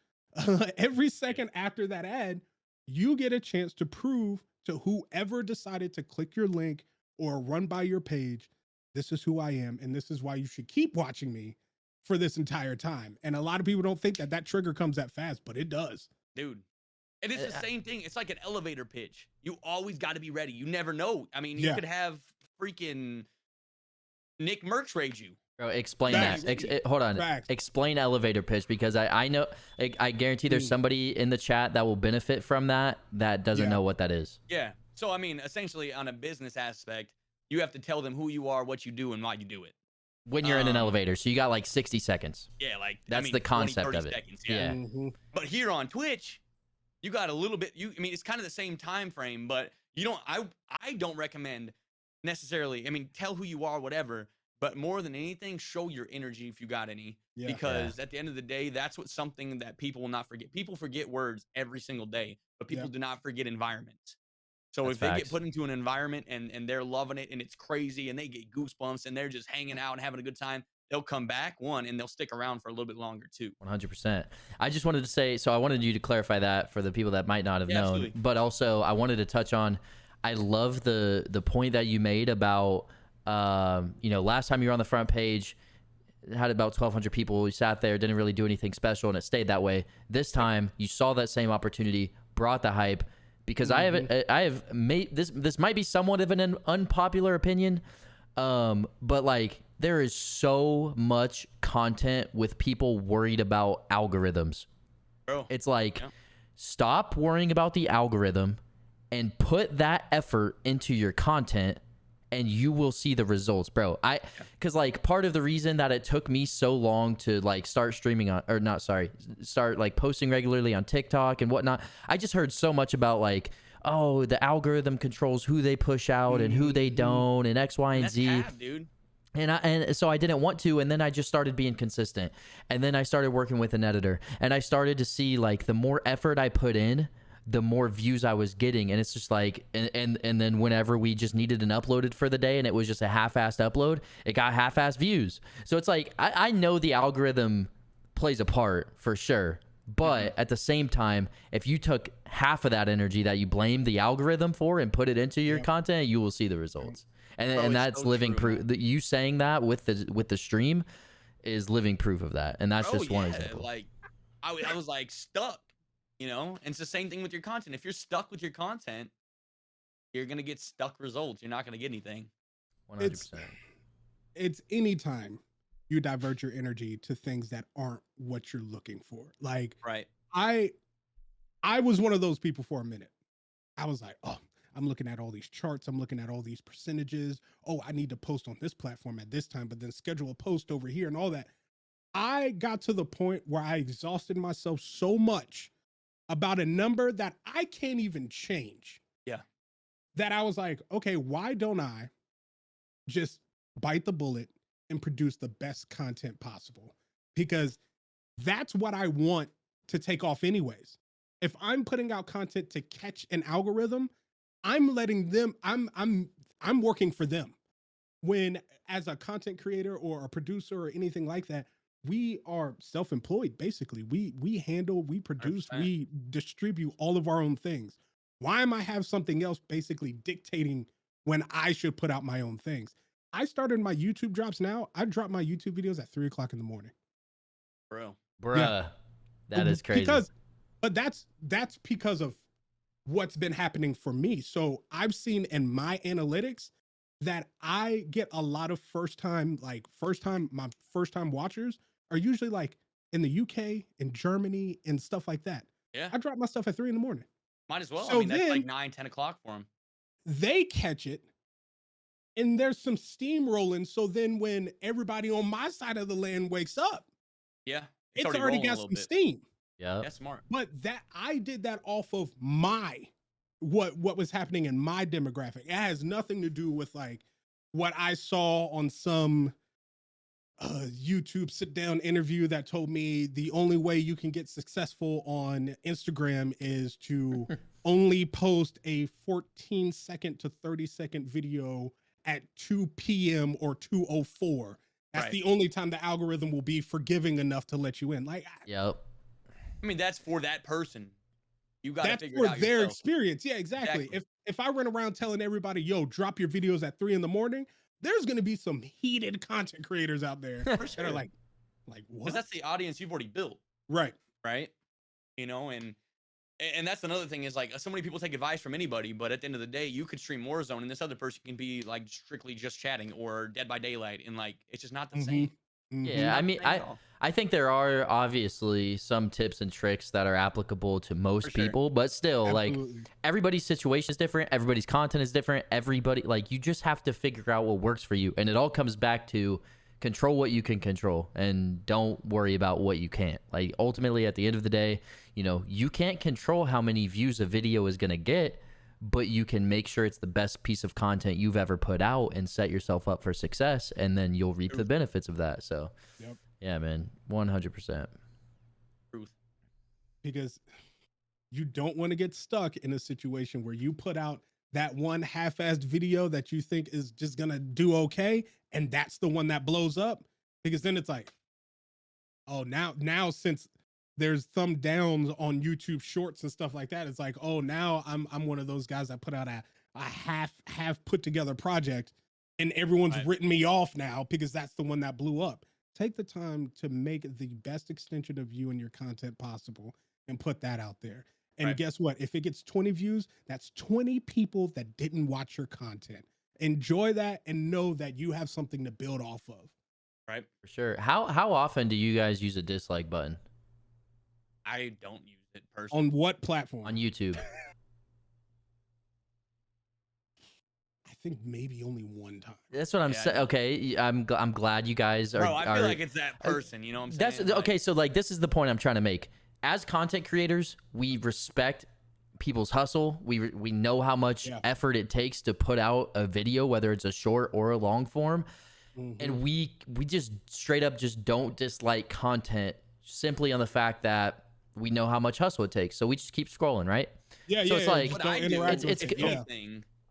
every second after that ad, you get a chance to prove to whoever decided to click your link or run by your page, this is who I am, and this is why you should keep watching me for this entire time. And a lot of people don't think that trigger comes that fast, but it does. Dude. And it's the same thing. It's like an elevator pitch. You always got to be ready. You never know. I mean, you could have freaking Nick Merckx raid you. Bro, explain that. Hold on. Facts. Explain elevator pitch, because I know, I guarantee there's somebody in the chat that will benefit from that doesn't know what that is. Yeah. So, I mean, essentially on a business aspect, you have to tell them who you are, what you do, and why you do it. When you're in an elevator. So you got like 60 seconds. Yeah, like that's the concept 20, of it. Seconds, yeah. But here on Twitch, you got a little bit, I mean, it's kind of the same time frame, but you don't, I don't recommend necessarily, I mean, tell who you are, whatever, but more than anything, show your energy if you got any. Yeah. Because at the end of the day, that's what something that people will not forget. People forget words every single day, but people do not forget environments. So That's if they get facts. put into an environment and they're loving it and it's crazy and they get goosebumps and they're just hanging out and having a good time, they'll come back, and they'll stick around for a little bit longer too. 100%. I just wanted to say, so I wanted you to clarify that for the people that might not have known, absolutely. But also I wanted to touch on, I love the point that you made about, you know, last time you were on the front page, it had about 1,200 people. You sat there, didn't really do anything special, and it stayed that way. This time you saw that same opportunity, brought the hype, because I have made this might be somewhat of an unpopular opinion, but like, there is so much content with people worried about algorithms. Bro, it's like, stop worrying about the algorithm and put that effort into your content, and you will see the results, bro. Because like, part of the reason that it took me so long to like start streaming on, or not, sorry, start like posting regularly on TikTok and whatnot, I just heard so much about like, oh, the algorithm controls who they push out and who they don't, and X, Y, and that's Z. cap, dude. And so I didn't want to, and then I just started being consistent, and then I started working with an editor, and I started to see like the more effort I put in, the more views I was getting. And it's just like, and then whenever we just needed an uploaded for the day and it was just a half-assed upload, it got half-assed views. So it's like, I know the algorithm plays a part for sure, but at the same time, if you took half of that energy that you blame the algorithm for and put it into your content, you will see the results. And that's so living proof. You saying that with the stream is living proof of that. And that's just one example. Like, I was like stuck, you know? And it's the same thing with your content. If you're stuck with your content, you're going to get stuck results. You're not going to get anything. 100%. It's anytime you divert your energy to things that aren't what you're looking for. Like, I was one of those people for a minute. I was like, oh, I'm looking at all these charts. I'm looking at all these percentages. Oh, I need to post on this platform at this time, but then schedule a post over here and all that. I got to the point where I exhausted myself so much about a number that I can't even change. Yeah. That I was like, okay, why don't I just bite the bullet and produce the best content possible? Because that's what I want to take off anyways. If I'm putting out content to catch an algorithm, I'm letting them, I'm working for them. When as a content creator or a producer or anything like that, we are self-employed. Basically, we handle, we produce, 100%. We distribute all of our own things. Why am I have something else basically dictating when I should put out my own things? I started my YouTube drops now. I drop my YouTube videos at 3:00 in the morning. Bruh. Yeah. That is crazy. But that's because of what's been happening for me. So I've seen in my analytics that I get a lot of my first time watchers are usually like in the UK, in Germany, and stuff like that. Yeah. I drop my stuff at 3 a.m. Might as well. So I mean, that's like 9, 10 o'clock for them. They catch it, and there's some steam rolling. So then when everybody on my side of the land wakes up, it's already got some steam. Yeah, that's smart. But that I did that off of what was happening in my demographic. It has nothing to do with like what I saw on some YouTube sit down interview that told me the only way you can get successful on Instagram is to only post a 14-second to 30-second video at 2 p.m. or 2:04. That's the only time the algorithm will be forgiving enough to let you in. Like, yep. I mean, that's for that person. You got to figure it out for their yourself. experience. Yeah, exactly. If I run around telling everybody, yo, drop your videos at 3 a.m, there's going to be some heated content creators out there that are like what? Because that's the audience you've already built. Right. You know, and that's another thing is like so many people take advice from anybody, but at the end of the day, you could stream Warzone and this other person can be like strictly just chatting or Dead by Daylight, and like it's just not the same. Yeah, I mean, I think there are obviously some tips and tricks that are applicable to most people, but still, like, everybody's situation is different. Everybody's content is different. Everybody, like, you just have to figure out what works for you. And it all comes back to control what you can control and don't worry about what you can't. Like, ultimately, at the end of the day, you know, you can't control how many views a video is going to get, but you can make sure it's the best piece of content you've ever put out and set yourself up for success, and then you'll reap the benefits of that. So, yeah, man, 100%. Truth. Because you don't want to get stuck in a situation where you put out that one half-assed video that you think is just gonna do okay, and that's the one that blows up. Because then it's like, oh, now since there's thumb downs on YouTube Shorts and stuff like that, it's like, oh, now I'm one of those guys that put out a half put together project, and everyone's written me off now because that's the one that blew up. Take the time to make the best extension of you and your content possible and put that out there. And guess what? If it gets 20 views, that's 20 people that didn't watch your content. Enjoy that and know that you have something to build off of. Right. For sure. How often do you guys use a dislike button? I don't use it personally. On what platform? On YouTube. I think maybe only one time. That's what I'm saying. Okay, I'm glad you guys are. Bro, I feel like it's that person. You know what I'm saying? That's okay. So like, this is the point I'm trying to make. As content creators, we respect people's hustle. We know how much effort it takes to put out a video, whether it's a short or a long form. And we just straight up just don't dislike content simply on the fact that we know how much hustle it takes. So we just keep scrolling, right? Yeah, so it's like, what I do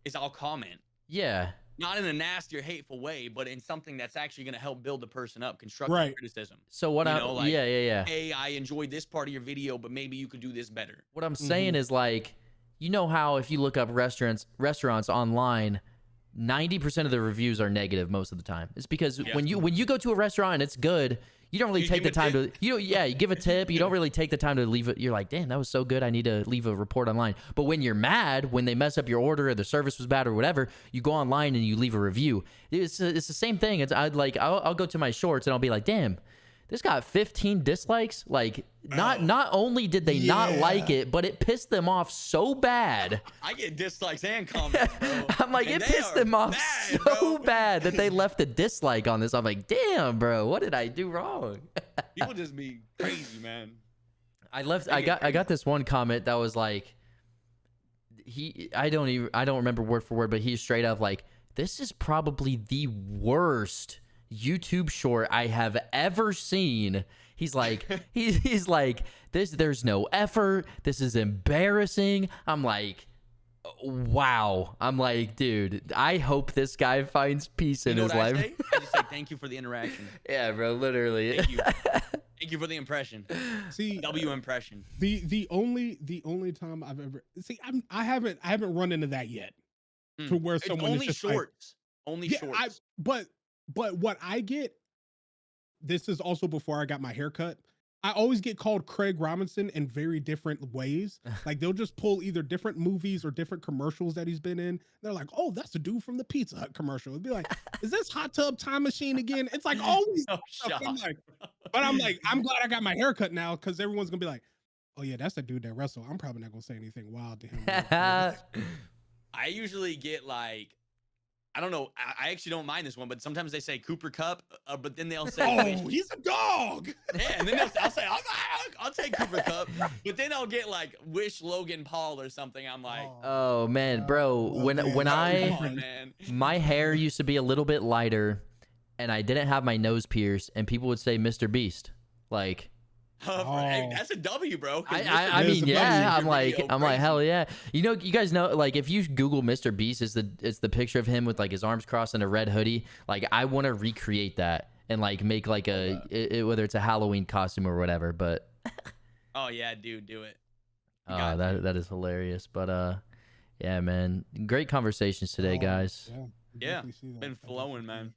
is I'll comment. Yeah. Not in a nasty or hateful way, but in something that's actually going to help build the person up. Constructive criticism. So what Hey, I enjoyed this part of your video, but maybe you could do this better. What I'm saying is, like, you know how if you look up restaurants online, 90% of the reviews are negative most of the time. It's because when you go to a restaurant and it's good, you don't really take the time to you give a tip. You don't really take the time to leave it. You're like, damn, that was so good, I need to leave a report online. But when you're mad, when they mess up your order or the service was bad or whatever, you go online and you leave a review. It's the same thing. I'll go to my shorts and I'll be like, damn, this got 15 dislikes. Like, not only did they not like it, but it pissed them off so bad. I get dislikes and comments, bro. I'm like, it pissed them off so bad that they left a dislike on this. I'm like, damn, bro, what did I do wrong? People just be crazy, man. I got this one comment that was like, I don't remember word for word, but he's straight up like, this is probably the worst YouTube short I have ever seen. He's like, he's like, there's no effort. This is embarrassing. I'm like, wow. I'm like, dude, I hope this guy finds peace in his life. I just say thank you for the interaction. Yeah, bro, literally. Thank you. Thank you for the impression. See, W impression. The only time I've ever I haven't run into that yet. To where someone only is just shorts. Only shorts. But what I get, this is also before I got my haircut. I always get called Craig Robinson in very different ways. Like, they'll just pull either different movies or different commercials that he's been in. They're like, oh, that's the dude from the Pizza Hut commercial. It'd be like, is this Hot Tub Time Machine again? It's like always. I'm like, I'm glad I got my haircut now, because everyone's gonna be like, oh yeah, that's the dude that wrestled. I'm probably not gonna say anything wild to him. I usually get like, I don't know. I actually don't mind this one, but sometimes they say Cooper Kupp, but then they'll say, "Oh, he's a dog." Yeah, and then I'll say, "I'll take Cooper Kupp," but then I'll get like wish Logan Paul or something. I'm like, oh man, bro, my hair used to be a little bit lighter, and I didn't have my nose pierced, and people would say Mr. Beast, like. Hey, that's a W, bro. I mean, yeah. I'm like, hell yeah. You know, you guys know, like, if you Google Mr. Beast, it's the picture of him with like his arms crossed and a red hoodie. Like, I want to recreate that and like make like whether it's a Halloween costume or whatever. But oh yeah, dude, do it. That is hilarious. But yeah, man, great conversations today, guys. Yeah, been flowing, man.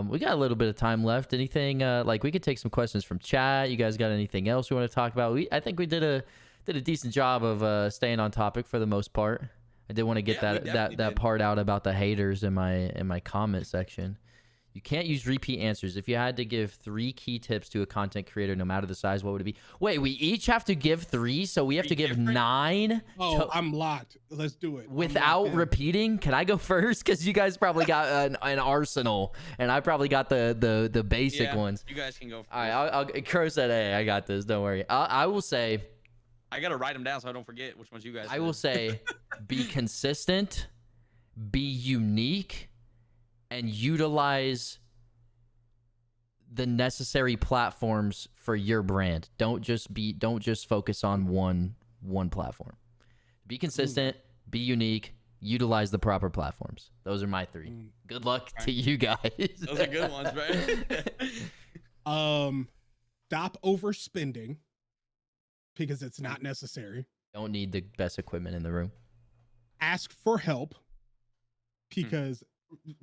We got a little bit of time left. Anything like we could take some questions from chat. You guys got anything else we want to talk about? I think we did a decent job of staying on topic for the most part. I did want to get that part out about the haters in my comment section. You can't use repeat answers. If you had to give 3 key tips to a content creator, no matter the size, what would it be? Wait, we each have to give 3, so we have to give 9? Oh, I'm locked. Let's do it. Without repeating? Can I go first? Because you guys probably got an arsenal, and I probably got the basic ones. You guys can go first. All right, Crowe said, hey, I got this. Don't worry. I will say, I gotta write them down so I don't forget which ones you guys. I will say, be consistent, be unique, and utilize the necessary platforms for your brand. Don't just focus on one platform. Be consistent, be unique, utilize the proper platforms. Those are my 3. Good luck to you guys. Those are good ones, right? Stop overspending because it's not necessary. Don't need the best equipment in the room. Ask for help because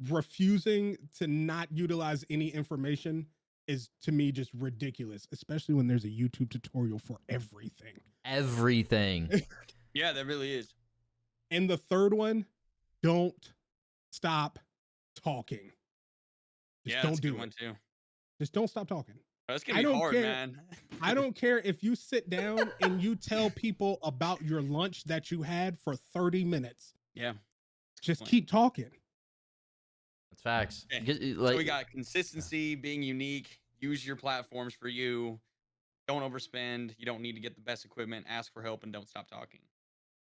refusing to not utilize any information is, to me, just ridiculous, especially when there's a YouTube tutorial for everything. Yeah, that really is. And the third one, don't stop talking. Just don't do it. Too. Just don't stop talking. That's gonna be hard, man. I don't care if you sit down and you tell people about your lunch that you had for 30 minutes. Yeah. Just keep talking. That's facts. Okay. So we got consistency, being unique, use your platforms for you. Don't overspend. You don't need to get the best equipment. Ask for help and don't stop talking.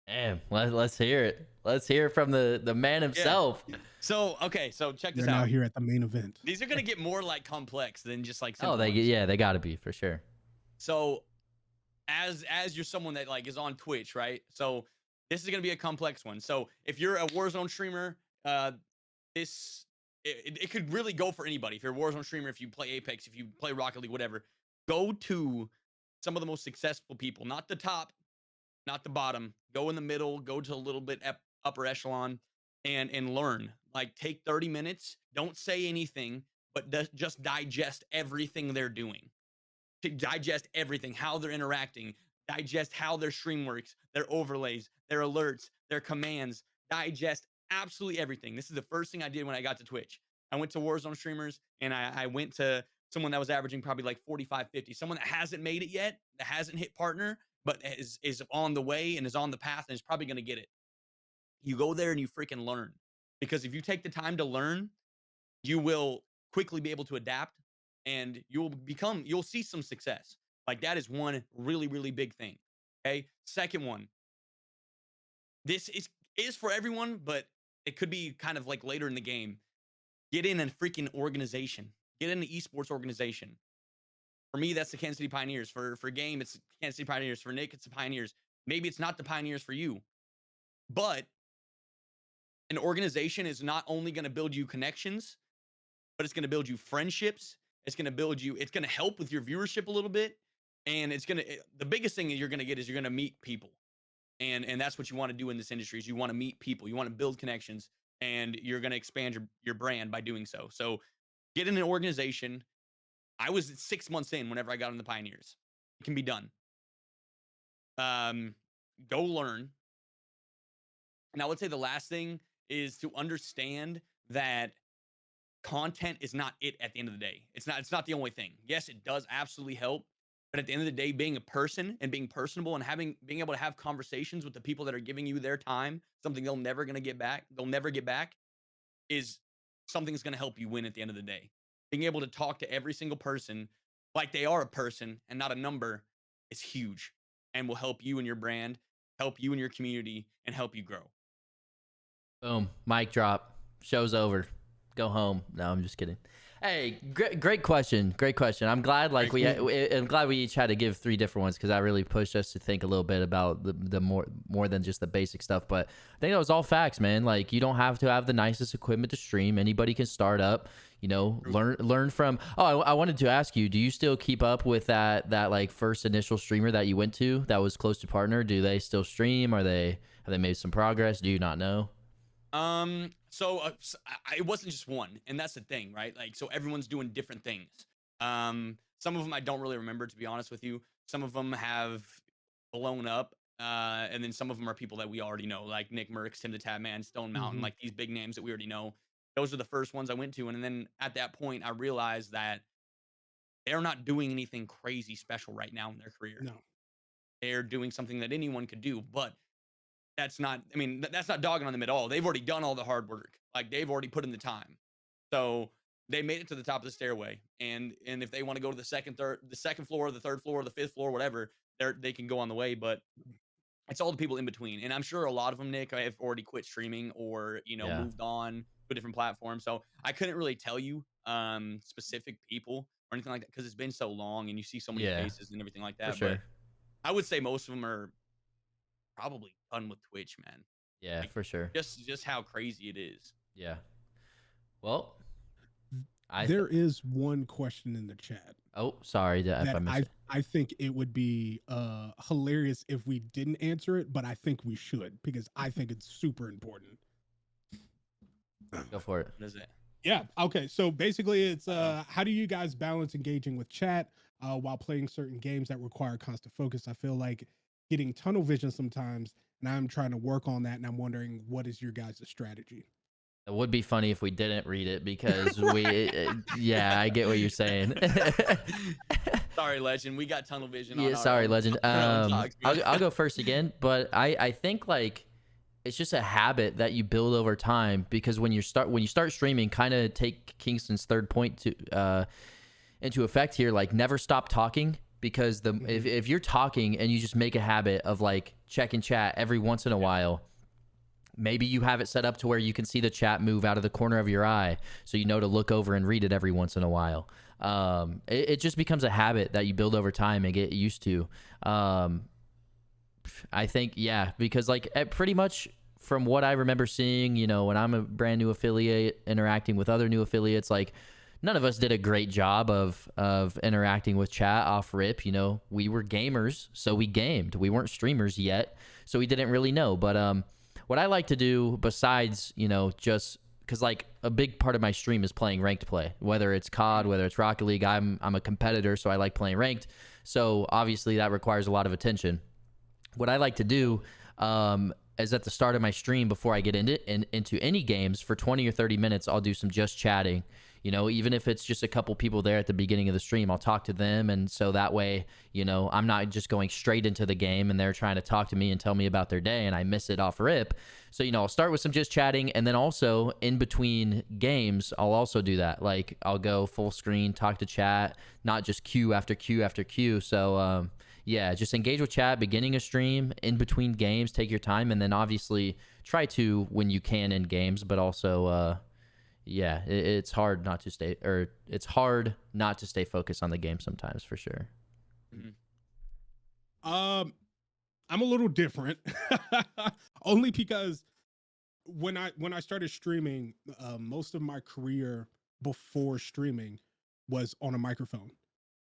Damn, let's hear it. Let's hear it from the man himself. Yeah. So check this They're out. now here at the main event. These are gonna get more like complex than just like simple ones. They gotta be for sure. So as you're someone that like is on Twitch, right? So this is gonna be a complex one. So if you're a Warzone streamer, it could really go for anybody. If you're a Warzone streamer, if you play Apex, if you play Rocket League, whatever, go to some of the most successful people, not the top, not the bottom. Go in the middle, go to a little bit upper echelon and learn. Like take 30 minutes, don't say anything, but just digest everything they're doing. To digest everything, how they're interacting, digest how their stream works, their overlays, their alerts, their commands, digest absolutely everything. This is the first thing I did when I got to Twitch. I went to Warzone streamers and I went to someone that was averaging probably like 45, 50, someone that hasn't made it yet, that hasn't hit partner, but is on the way and is on the path and is probably going to get it. You go there and you freaking learn. Because if you take the time to learn, you will quickly be able to adapt and you'll see some success. Like that is one really, really big thing. Okay. Second one, this is for everyone, but it could be kind of like later in the game. Get in a freaking organization. Get in an esports organization. For me, that's the Kansas City Pioneers. For Game, it's Kansas City Pioneers. For Nick, it's the Pioneers. Maybe it's not the Pioneers for you. But an organization is not only going to build you connections, but it's going to build you friendships. It's going to help with your viewership a little bit. And the biggest thing that you're going to get is you're going to meet people. And that's what you want to do in this industry is you want to meet people. You want to build connections and you're going to expand your brand by doing so. So get in an organization. I was 6 months in whenever I got in the Pioneers. It can be done. Go learn. And I would say the last thing is to understand that content is not it at the end of the day. It's not the only thing. Yes, it does absolutely help. But at the end of the day, being a person and being personable and being able to have conversations with the people that are giving you their time, something they'll never get back, is something that's going to help you win at the end of the day. Being able to talk to every single person like they are a person and not a number is huge and will help you and your brand, help you and your community, and help you grow. Boom. Mic drop. Show's over. Go home. No, I'm just kidding. Hey, great question. Great question. I'm glad I'm glad we each had to give 3 different ones because that really pushed us to think a little bit about the more than just the basic stuff. But I think that was all facts, man. Like you don't have to have the nicest equipment to stream. Anybody can start up. You know, learn from. Oh, I wanted to ask you. Do you still keep up with that like first initial streamer that you went to that was close to partner? Do they still stream? Have they made some progress? Do you not know? So it wasn't just one, and that's the thing, right? Like, so everyone's doing different things. Some of them I don't really remember, to be honest with you. Some of them have blown up, and then some of them are people that we already know, like NickRich, Tim the Tabman, Stone Mountain, like these big names that we already know. Those are the first ones I went to, and then at that point, I realized that they're not doing anything crazy special right now in their career. No, they're doing something that anyone could do, but that's not dogging on them at all. They've already done all the hard work. Like they've already put in the time. So they made it to the top of the stairway. And if they want to go to the second floor, the third floor, the fifth floor, whatever, they can go on the way, but it's all the people in between. And I'm sure a lot of them, Nick, have already quit streaming or, Yeah. moved on to a different platform. So I couldn't really tell you specific people or anything like that because it's been so long and you see so many Yeah, faces and everything like for that. But sure. I would say most of them are probably done with Twitch, man. Yeah, Like, for sure. just how crazy it is. Yeah. Well, there is one question in the chat. Oh, sorry if I missed it. I think it would be hilarious if we didn't answer it, but I think we should because I think it's super important. Go for it. What is it? Yeah. Okay. So basically, it's how do you guys balance engaging with chat while playing certain games that require constant focus? I feel like getting tunnel vision sometimes, and I'm trying to work on that. And I'm wondering, what is your guys' strategy? It would be funny if we didn't read it because yeah, I get what you're saying. Sorry, Legend. We got tunnel vision. Yeah, sorry, Legend. Talks, I'll go first again, but I think like it's just a habit that you build over time because when you start streaming, kind of take Kingston's third point to into effect here, like never stop talking because if you're talking and you just make a habit of like checking chat every once in a while. Maybe you have it set up to where you can see the chat move out of the corner of your eye, so you know to look over and read it every once in a while. It just becomes a habit that you build over time and get used to. I think, yeah, because like pretty much from what I remember seeing, when I'm a brand new affiliate interacting with other new affiliates, like none of us did a great job of interacting with chat off rip. We were gamers, so we gamed. We weren't streamers yet, so we didn't really know. But what I like to do besides, just because like a big part of my stream is playing ranked play, whether it's COD, whether it's Rocket League, I'm a competitor, so I like playing ranked. So obviously that requires a lot of attention. What I like to do is at the start of my stream before I get into any games for 20 or 30 minutes, I'll do some just chatting. Even if it's just a couple people there at the beginning of the stream, I'll talk to them. And so that way, I'm not just going straight into the game and they're trying to talk to me and tell me about their day and I miss it off rip. So, I'll start with some just chatting. And then also in between games, I'll also do that. Like I'll go full screen, talk to chat, not just queue after queue after queue. So, yeah, just engage with chat, beginning a stream, in between games, take your time. And then obviously try to when you can in games, but also, yeah, it's hard not to stay focused on the game sometimes, for sure. I'm a little different, only because when I started streaming, most of my career before streaming was on a microphone.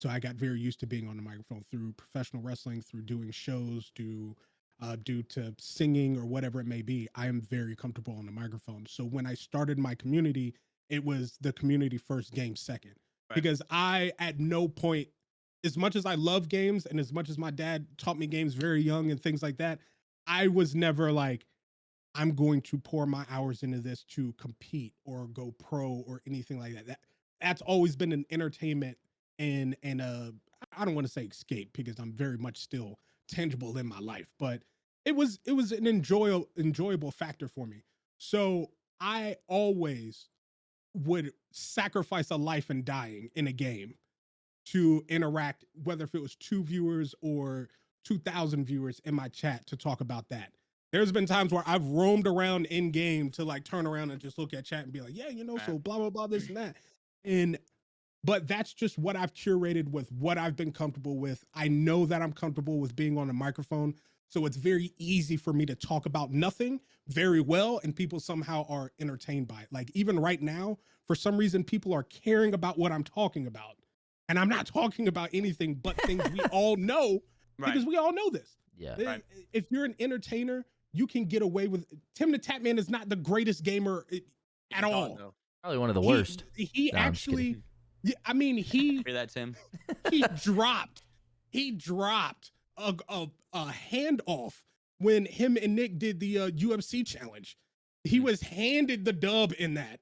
So I got very used to being on the microphone through professional wrestling, through doing shows, due to singing or whatever it may be. I am very comfortable on the microphone. So when I started my community, it was the community first, game second. Right. Because I, at no point, as much as I love games and as much as my dad taught me games very young and things like that, I was never like, I'm going to pour my hours into this to compete or go pro or anything like that. That's always been an entertainment and I don't want to say escape because I'm very much still tangible in my life, but it was an enjoyable factor for me. So I always would sacrifice a life and dying in a game to interact, whether if it was 2 viewers or 2,000 viewers in my chat to talk about that. There's been times where I've roamed around in game to like turn around and just look at chat and be like, yeah, so blah, blah, blah, this and that. But that's just what I've curated with what I've been comfortable with. I know that I'm comfortable with being on a microphone. So it's very easy for me to talk about nothing very well and people somehow are entertained by it. Like even right now, for some reason, people are caring about what I'm talking about. And I'm not talking about anything but things we all know because we all know this. Yeah. Right. If you're an entertainer, you can get away with Tim the Tatman is not the greatest gamer at all. Probably one of the worst. He actually... Yeah, I mean, he hear that, Tim? he dropped a handoff when him and Nick did the UFC challenge. He was handed the dub in that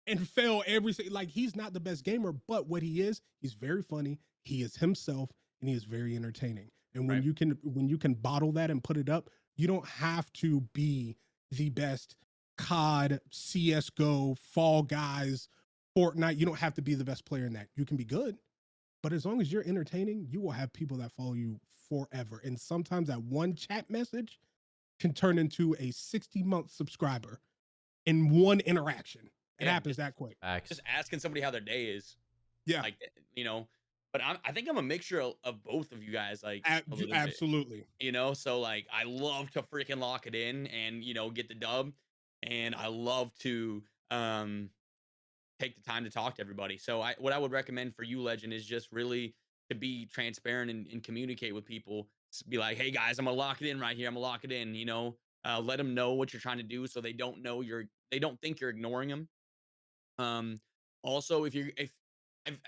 and fell like he's not the best gamer, but what he is, he's very funny. He is himself and he is very entertaining. And when you can bottle that and put it up, you don't have to be the best COD, CS:GO, Fall Guys, Fortnite. You don't have to be the best player in that. You can be good. But as long as you're entertaining, you will have people that follow you forever. And sometimes that one chat message can turn into a 60-month subscriber in one interaction. It happens that quick. Just asking somebody how their day is. Yeah. Like, you know, but I think I'm a mixture of both of you guys, like a little Absolutely. bit, you know? So like, I love to freaking lock it in and, you know, get the dub. And I love to, take the time to talk to everybody. So what I would recommend for you, Legend, is just really to be transparent and communicate with people. Just be like, hey guys, I'm gonna lock it in right here. I'm gonna lock it in. You know, let them know what you're trying to do, so they don't know they don't think you're ignoring them. Um, Also, if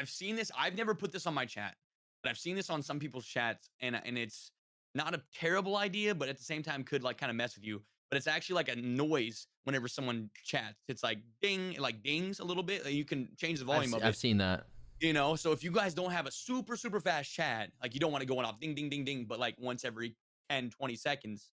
I've seen this, I've never put this on my chat, but I've seen this on some people's chats, and it's not a terrible idea, but at the same time could like kind of mess with you. But it's actually like a noise whenever someone chats. It's like ding, it like dings a little bit. You can change the volume of it. I've seen that. You know, so if you guys don't have a super fast chat, like you don't want to go off ding ding ding ding, but like once every 10, 20 seconds,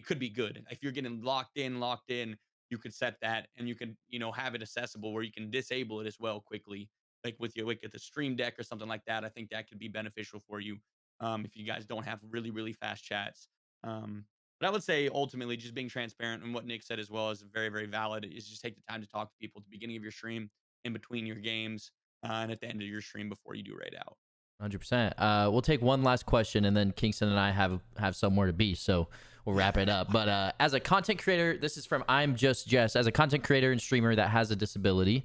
it could be good. If you're getting locked in, you could set that and you can, you know, have it accessible where you can disable it as well quickly, like with your like at the stream deck or something like that. I think that could be beneficial for you if you guys don't have really fast chats. But I would say ultimately just being transparent, and what Nick said as well is very valid, is just take the time to talk to people at the beginning of your stream, in between your games, and at the end of your stream before you do raid out. 100%. We'll take one last question, and then Kingston and I have somewhere to be, so we'll wrap it up. But as a content creator, this is from I'm Just Jess. As a content creator and streamer that has a disability,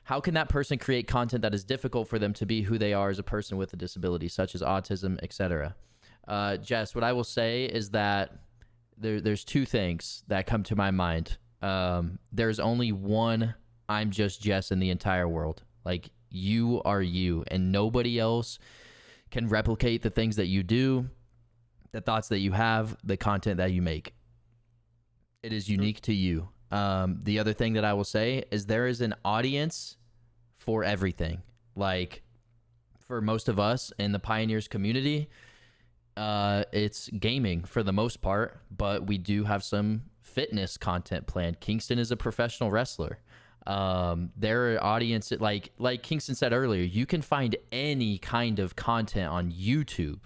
how can that person create content that is difficult for them to be who they are as a person with a disability, such as autism, etc.? Jess, what I will say is that there's two things that come to my mind. There's only one I'm Just Jess in the entire world. Like, you are you, and nobody else can replicate the things that you do, the thoughts that you have, the content that you make. It is unique to you. The other thing that I will say is there is an audience for everything. Like, for most of us in the Pioneers community, it's gaming for the most part, but we do have some fitness content planned. Kingston is a professional wrestler. There are audiences, like Kingston said earlier, you can find any kind of content on YouTube.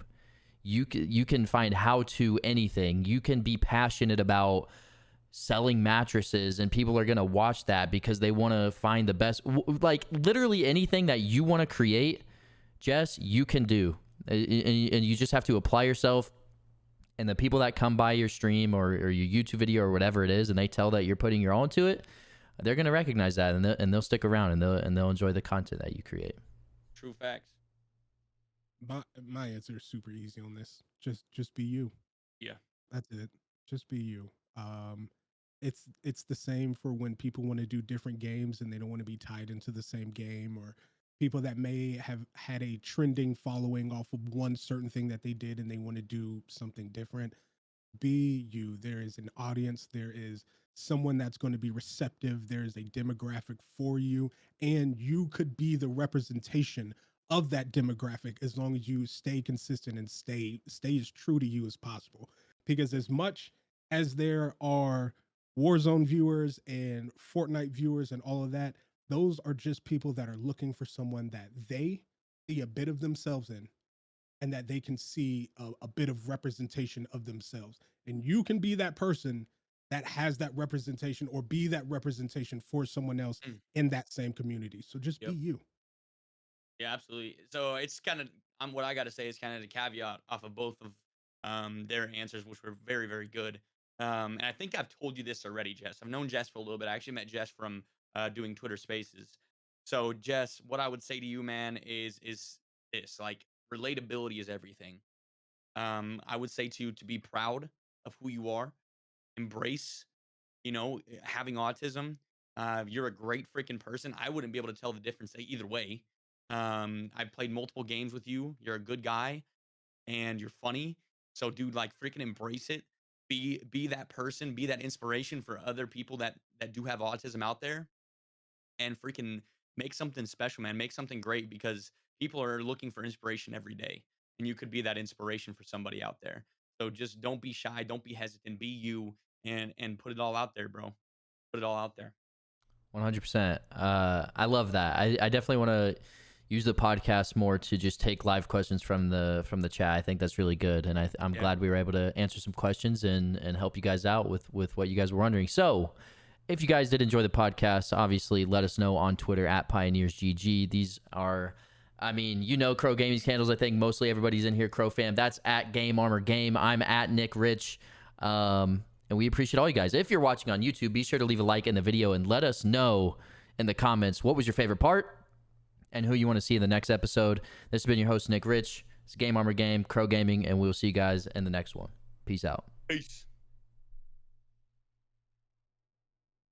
You can find how to anything. You can be passionate about selling mattresses, and people are going to watch that because they want to find the best. Like, literally anything that you want to create, Jess, you can do. And you just have to apply yourself. And the people that come by your stream or your YouTube video or whatever it is, and they tell that you're putting your all into it, they're going to recognize that, and they'll stick around, and they'll enjoy the content that you create. True facts. My answer is super easy on this. Just be you. Yeah. That's it. Just be you. It's the same for when people want to do different games and they don't want to be tied into the same game, or people that may have had a trending following off of one certain thing that they did and they want to do something different. Be you. There is an audience. There is someone that's going to be receptive. There is a demographic for you, and you could be the representation of that demographic as long as you stay consistent and stay as true to you as possible. Because as much as there are Warzone viewers and Fortnite viewers and all of that, those are just people that are looking for someone that they see a bit of themselves in, and that they can see a bit of representation of themselves. And you can be that person that has that representation, or be that representation for someone else in that same community. So just be you. Yeah, absolutely. So it's kind of, what I got to say is kind of the caveat off of both of their answers, which were very good. And I think I've told you this already, Jess. I've known Jess for a little bit. I actually met Jess from doing Twitter Spaces. So Jess, what I would say to you, man, is this: like, relatability is everything. I would say to you to be proud of who you are, embrace, you know, having autism. You're a great freaking person. I wouldn't be able to tell the difference either way. I've played multiple games with you. You're a good guy, and you're funny. So, dude, like, freaking embrace it. Be that person. Be that inspiration for other people that do have autism out there, and freaking make something special, man. Make something great, because people are looking for inspiration every day, and you could be that inspiration for somebody out there. So just don't be shy. Don't be hesitant. Be you, and put it all out there, bro. Put it all out there. 100%. I love that. I definitely want to, use the podcast more to just take live questions from the chat. I think that's really good, and I'm glad we were able to answer some questions and help you guys out with what you guys were wondering. So, if you guys did enjoy the podcast, obviously let us know on Twitter at PioneersGG. These are, I mean, CroweGaming's handles. I think mostly everybody's in here, Crowe fam. That's at GameArmorGame. I'm at NickRich. And we appreciate all you guys. If you're watching on YouTube, be sure to leave a like in the video and let us know in the comments what was your favorite part and who you want to see in the next episode. This has been your host, NickRich. It's GameArmorGame, CroweGamingg, and we'll see you guys in the next one. Peace out. Peace.